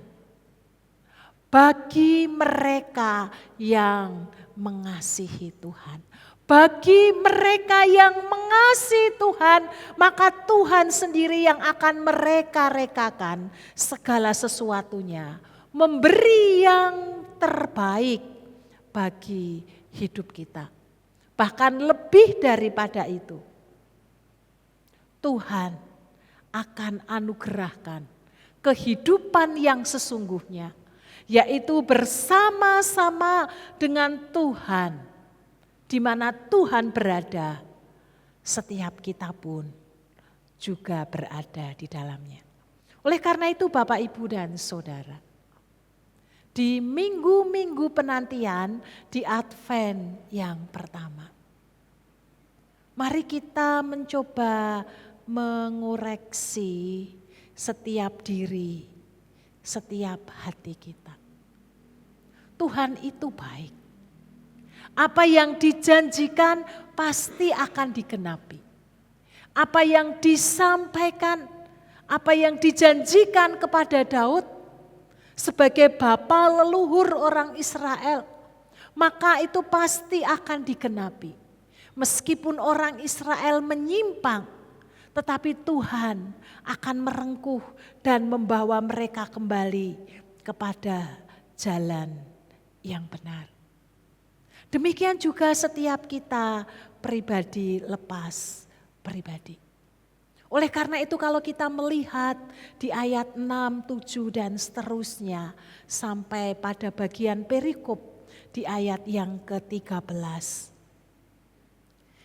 bagi mereka yang mengasihi Tuhan. Bagi mereka yang mengasihi Tuhan, maka Tuhan sendiri yang akan mereka-rekakan segala sesuatunya. Memberi yang terbaik bagi hidup kita. Bahkan lebih daripada itu, Tuhan akan anugerahkan kehidupan yang sesungguhnya, yaitu bersama-sama dengan Tuhan, di mana Tuhan berada, setiap kita pun juga berada di dalamnya. Oleh karena itu Bapak, Ibu, dan Saudara, di minggu-minggu penantian di Advent yang pertama, mari kita mencoba mengoreksi setiap diri, setiap hati kita. Tuhan itu baik. Apa yang dijanjikan pasti akan digenapi. Apa yang disampaikan, apa yang dijanjikan kepada Daud sebagai bapa leluhur orang Israel, maka itu pasti akan digenapi. Meskipun orang Israel menyimpang, tetapi Tuhan akan merengkuh dan membawa mereka kembali kepada jalan yang benar. Demikian juga setiap kita pribadi lepas pribadi. Oleh karena itu kalau kita melihat di ayat 6, 7 dan seterusnya sampai pada bagian perikop di ayat yang ke-13.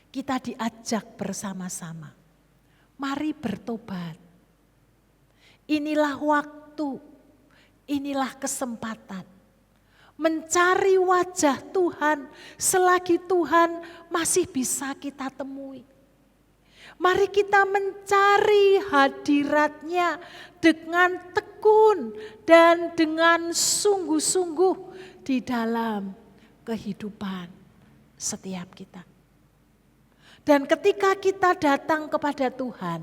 Kita diajak bersama-sama. Mari bertobat. Inilah waktu, inilah kesempatan. Mencari wajah Tuhan selagi Tuhan masih bisa kita temui. Mari kita mencari hadirat-Nya dengan tekun dan dengan sungguh-sungguh di dalam kehidupan setiap kita. Dan ketika kita datang kepada Tuhan,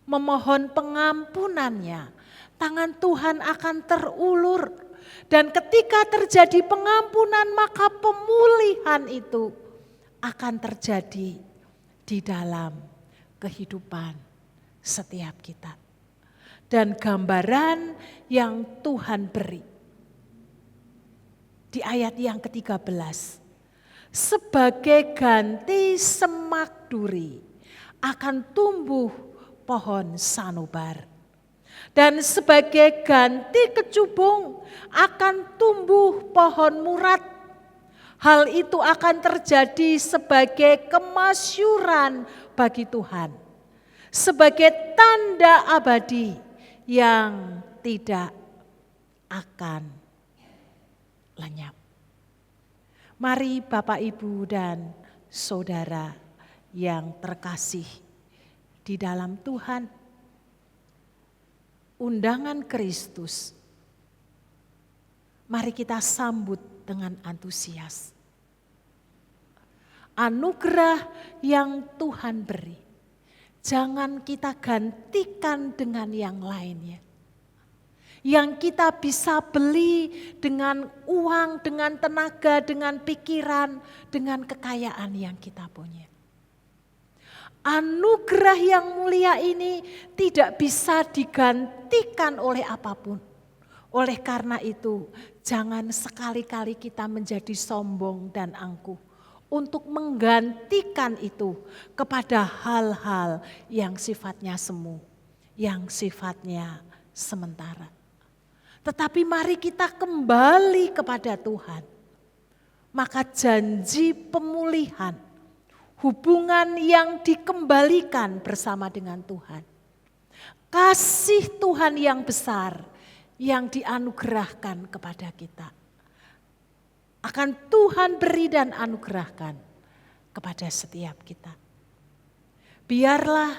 memohon pengampunan-Nya, tangan Tuhan akan terulur. Dan ketika terjadi pengampunan, maka pemulihan itu akan terjadi di dalam kehidupan setiap kita. Dan gambaran yang Tuhan beri di ayat yang ke-13, sebagai ganti semak duri akan tumbuh pohon sanubar. Dan sebagai ganti kecubung akan tumbuh pohon murat. Hal itu akan terjadi sebagai kemasyuran bagi Tuhan. Sebagai tanda abadi yang tidak akan lenyap. Mari Bapak, Ibu, dan Saudara yang terkasih di dalam Tuhan, undangan Kristus, mari kita sambut dengan antusias. Anugerah yang Tuhan beri, jangan kita gantikan dengan yang lainnya. Yang kita bisa beli dengan uang, dengan tenaga, dengan pikiran, dengan kekayaan yang kita punya. Anugerah yang mulia ini tidak bisa digantikan oleh apapun. Oleh karena itu, jangan sekali-kali kita menjadi sombong dan angkuh untuk menggantikan itu kepada hal-hal yang sifatnya semu, yang sifatnya sementara. Tetapi mari kita kembali kepada Tuhan. Maka janji pemulihan, hubungan yang dikembalikan bersama dengan Tuhan. Kasih Tuhan yang besar yang dianugerahkan kepada kita. Akan Tuhan beri dan anugerahkan kepada setiap kita. Biarlah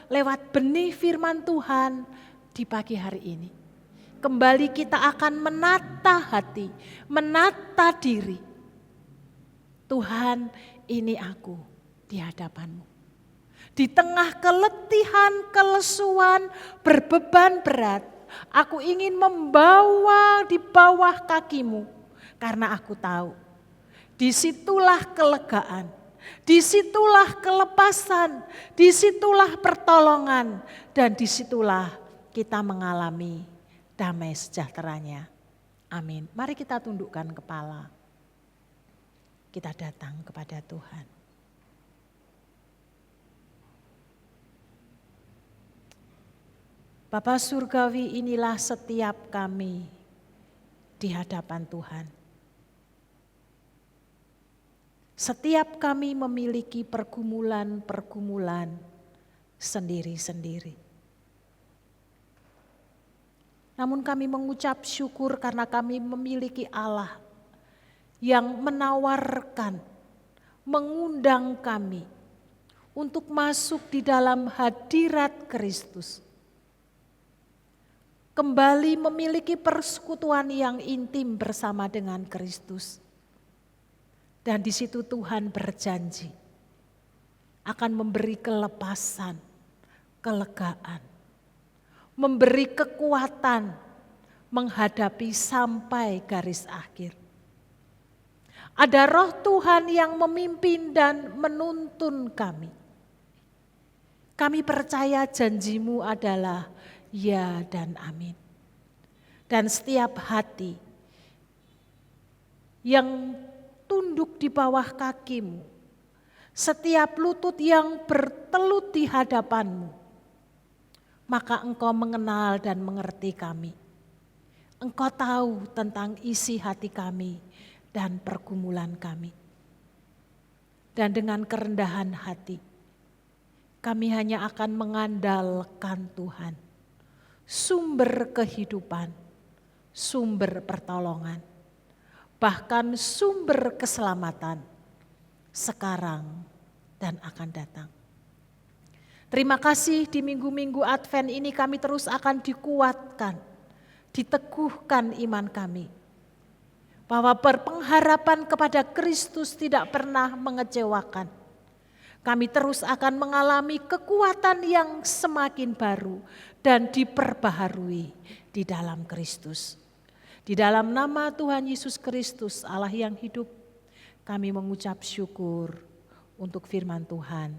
lewat benih firman Tuhan di pagi hari ini, kembali kita akan menata hati, menata diri. Tuhan, ini aku di hadapan-Mu. Di tengah keletihan, kelesuan, berbeban berat, aku ingin membawa di bawah kaki-Mu. Karena aku tahu, disitulah kelegaan, disitulah kelepasan, disitulah pertolongan, dan disitulah kita mengalami damai sejahteranya. Amin. Mari kita tundukkan kepala. Kita datang kepada Tuhan. Bapa Surgawi, inilah setiap kami di hadapan Tuhan. Setiap kami memiliki pergumulan-pergumulan sendiri-sendiri. Namun kami mengucap syukur karena kami memiliki Allah yang menawarkan, mengundang kami untuk masuk di dalam hadirat Kristus. Kembali memiliki persekutuan yang intim bersama dengan Kristus. Dan di situ Tuhan berjanji akan memberi kelepasan, kelegaan, memberi kekuatan menghadapi sampai garis akhir. Ada roh Tuhan yang memimpin dan menuntun kami. Kami percaya janji-Mu adalah ya dan amin. Dan setiap hati yang tunduk di bawah kaki-Mu, setiap lutut yang bertelut di hadapan-Mu, maka Engkau mengenal dan mengerti kami. Engkau tahu tentang isi hati kami dan pergumulan kami. Dan dengan kerendahan hati, kami hanya akan mengandalkan Tuhan, sumber kehidupan, sumber pertolongan, bahkan sumber keselamatan sekarang dan akan datang. Terima kasih di minggu-minggu Advent ini kami terus akan dikuatkan, diteguhkan iman kami. Bahwa berpengharapan kepada Kristus tidak pernah mengecewakan. Kami terus akan mengalami kekuatan yang semakin baru dan diperbaharui di dalam Kristus. Di dalam nama Tuhan Yesus Kristus, Allah yang hidup, kami mengucap syukur untuk firman Tuhan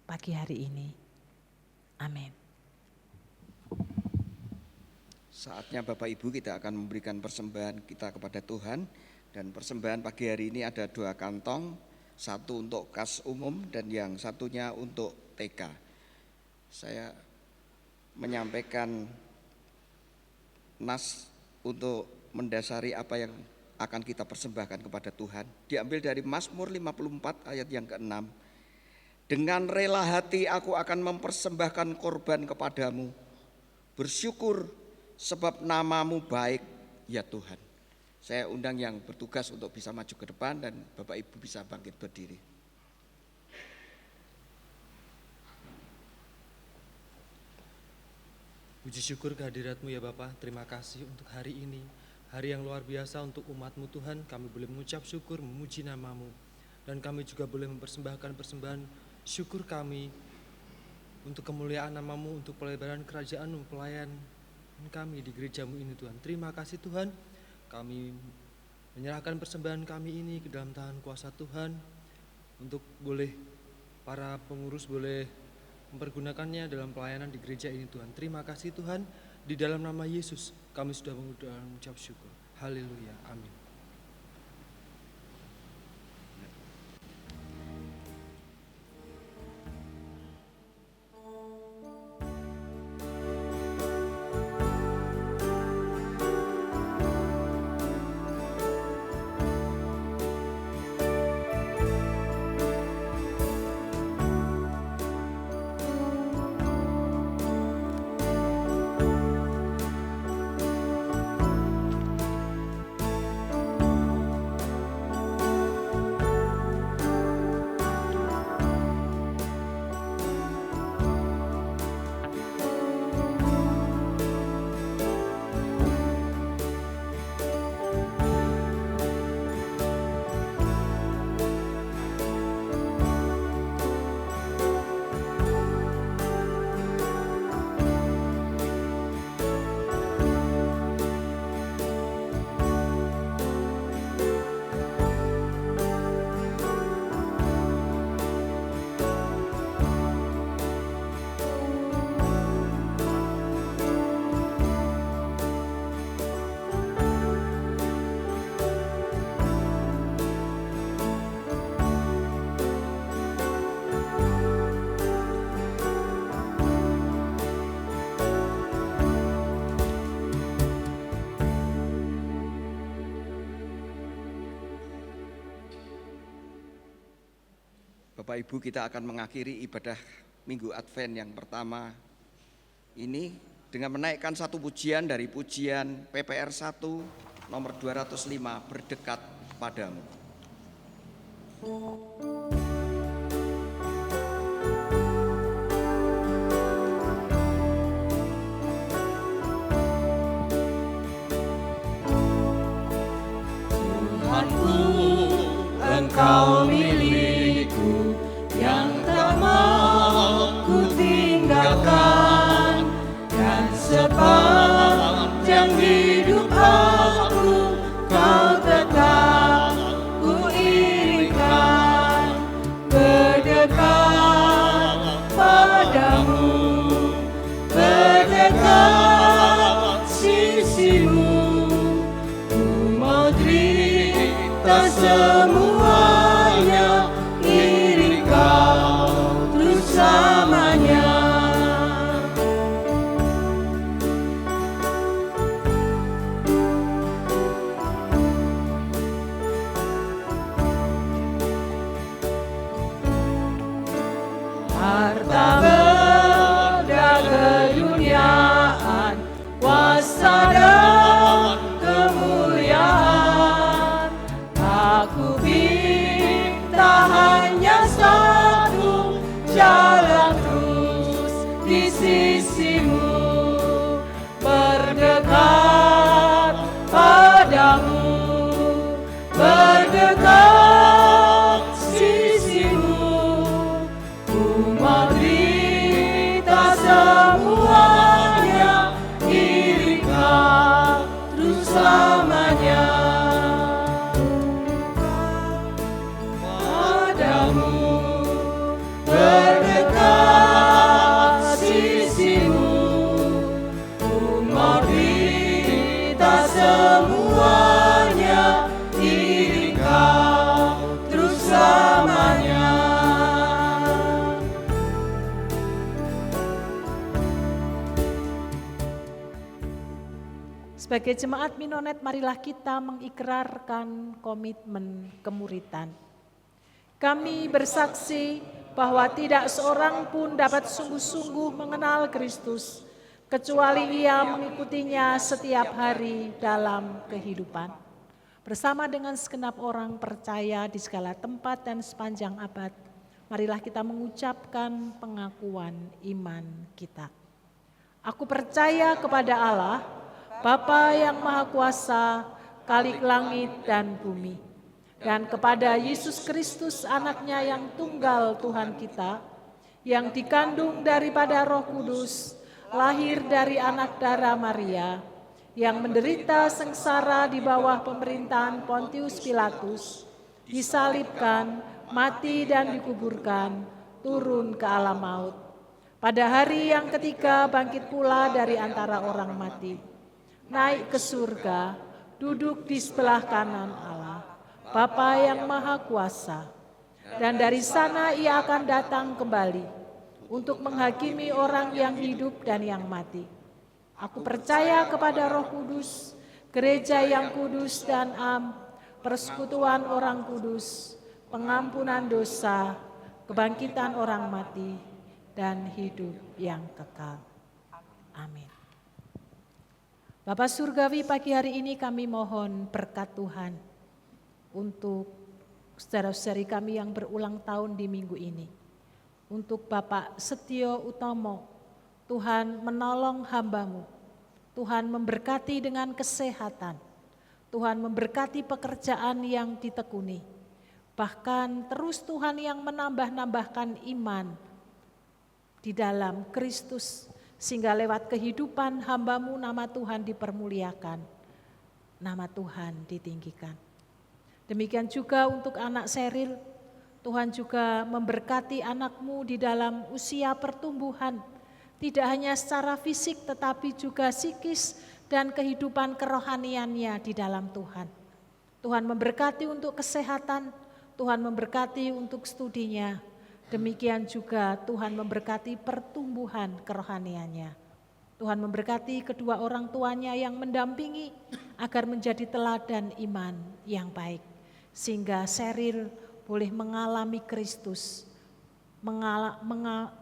pagi hari ini. Amin. Saatnya Bapak Ibu kita akan memberikan persembahan kita kepada Tuhan. Dan persembahan pagi hari ini ada 2 kantong, satu untuk kas umum dan yang satunya untuk TK. Saya menyampaikan nas untuk mendasari apa yang akan kita persembahkan kepada Tuhan. Diambil dari Mazmur 54 ayat yang ke-6. Dengan rela hati aku akan mempersembahkan korban kepadamu. Bersyukur sebab namamu baik ya Tuhan. Saya undang yang bertugas untuk bisa maju ke depan dan Bapak Ibu bisa bangkit berdiri. Puji syukur kehadirat-Mu ya Bapa. Terima kasih untuk hari ini. Hari yang luar biasa untuk umat-Mu Tuhan. Kami boleh mengucap syukur, memuji nama-Mu. Dan kami juga boleh mempersembahkan persembahan syukur kami untuk kemuliaan nama-Mu, untuk pelebaran kerajaan-Mu, pelayan kami di gereja-Mu ini Tuhan. Terima kasih Tuhan. Kami menyerahkan persembahan kami ini ke dalam tangan kuasa Tuhan. Untuk boleh para pengurus boleh mempergunakannya dalam pelayanan di gereja ini Tuhan. Terima kasih Tuhan, di dalam nama Yesus kami sudah mengucap syukur. Haleluya, amin. Bapak Ibu, kita akan mengakhiri ibadah Minggu Advent yang pertama ini dengan menaikkan satu pujian dari pujian PPR 1 nomor 205, Berdekat Padamu. Tuhanku, Engkau milikku yang tak mau ku tinggalkan, dan sepanjang hidup aku Kau tetap ku iringan. Berdekat padamu, berdekat sisimu, ku mau cerita semuanya, iring Kau terus selamanya. Harta benda keduniaan, kuasa dan kemuliaan, aku minta hanya satu, jalan terus di sisimu. Berdekat padamu, berdekat sisimu, ku mau cerita semuanya, iring Kau terus selamanya. Padamu, berdekat sisimu, ku mau cerita semuanya, iring Kau terus selamanya. Sebagai jemaat Minonet, marilah kita mengikrarkan komitmen kemuritan. Kami bersaksi bahwa tidak seorang pun dapat sungguh-sungguh mengenal Kristus, kecuali ia mengikutinya setiap hari dalam kehidupan. Bersama dengan segenap orang percaya di segala tempat dan sepanjang abad, marilah kita mengucapkan pengakuan iman kita. Aku percaya kepada Allah, Bapa yang Maha Kuasa, Khalik langit dan bumi, dan kepada Yesus Kristus anaknya yang tunggal Tuhan kita, yang dikandung daripada Roh Kudus, lahir dari anak darah Maria, yang menderita sengsara di bawah pemerintahan Pontius Pilatus, disalibkan, mati dan dikuburkan, turun ke alam maut. Pada hari yang ketiga bangkit pula dari antara orang mati, naik ke surga, duduk di sebelah kanan Allah, Bapa yang Maha Kuasa. Dan dari sana ia akan datang kembali untuk menghakimi orang yang hidup dan yang mati. Aku percaya kepada Roh Kudus, gereja yang kudus dan am, persekutuan orang kudus, pengampunan dosa, kebangkitan orang mati, dan hidup yang kekal. Amin. Bapa Surgawi, pagi hari ini kami mohon berkat Tuhan untuk saudara-saudari kami yang berulang tahun di minggu ini. Untuk Bapak Setio Utomo, Tuhan menolong hamba-Mu. Tuhan memberkati dengan kesehatan. Tuhan memberkati pekerjaan yang ditekuni. Bahkan terus Tuhan yang menambah-nambahkan iman di dalam Kristus, sehingga lewat kehidupan hamba-Mu nama Tuhan dipermuliakan, nama Tuhan ditinggikan. Demikian juga untuk anak Seril, Tuhan juga memberkati anak-Mu di dalam usia pertumbuhan, tidak hanya secara fisik tetapi juga psikis dan kehidupan kerohaniannya di dalam Tuhan. Tuhan memberkati untuk kesehatan, Tuhan memberkati untuk studinya. Demikian juga Tuhan memberkati pertumbuhan kerohaniannya. Tuhan memberkati kedua orang tuanya yang mendampingi agar menjadi teladan iman yang baik. Sehingga Seril boleh mengalami Kristus,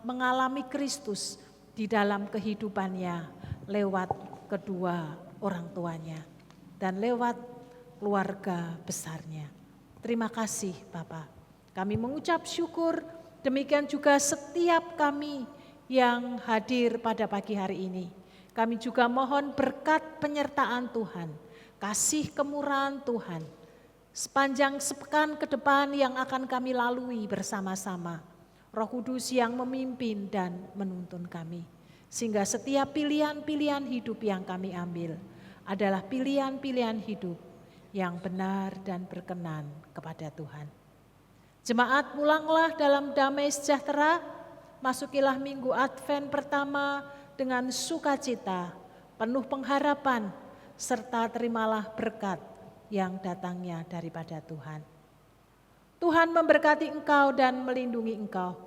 mengalami Kristus di dalam kehidupannya lewat kedua orang tuanya dan lewat keluarga besarnya. Terima kasih Bapak. Kami mengucap syukur. Demikian juga setiap kami yang hadir pada pagi hari ini. Kami juga mohon berkat penyertaan Tuhan, kasih kemurahan Tuhan, sepanjang sepekan ke depan yang akan kami lalui bersama-sama. Roh Kudus yang memimpin dan menuntun kami. Sehingga setiap pilihan-pilihan hidup yang kami ambil adalah pilihan-pilihan hidup yang benar dan berkenan kepada Tuhan. Jemaat, pulanglah dalam damai sejahtera, masukilah minggu Advent pertama dengan sukacita, penuh pengharapan, serta terimalah berkat yang datangnya daripada Tuhan. Tuhan memberkati engkau dan melindungi engkau.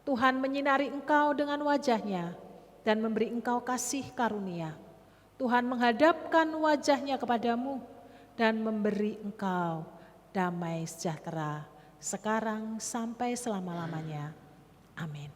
Tuhan menyinari engkau dengan wajah-Nya dan memberi engkau kasih karunia. Tuhan menghadapkan wajah-Nya kepadamu dan memberi engkau damai sejahtera sekarang sampai selama-lamanya. Amin.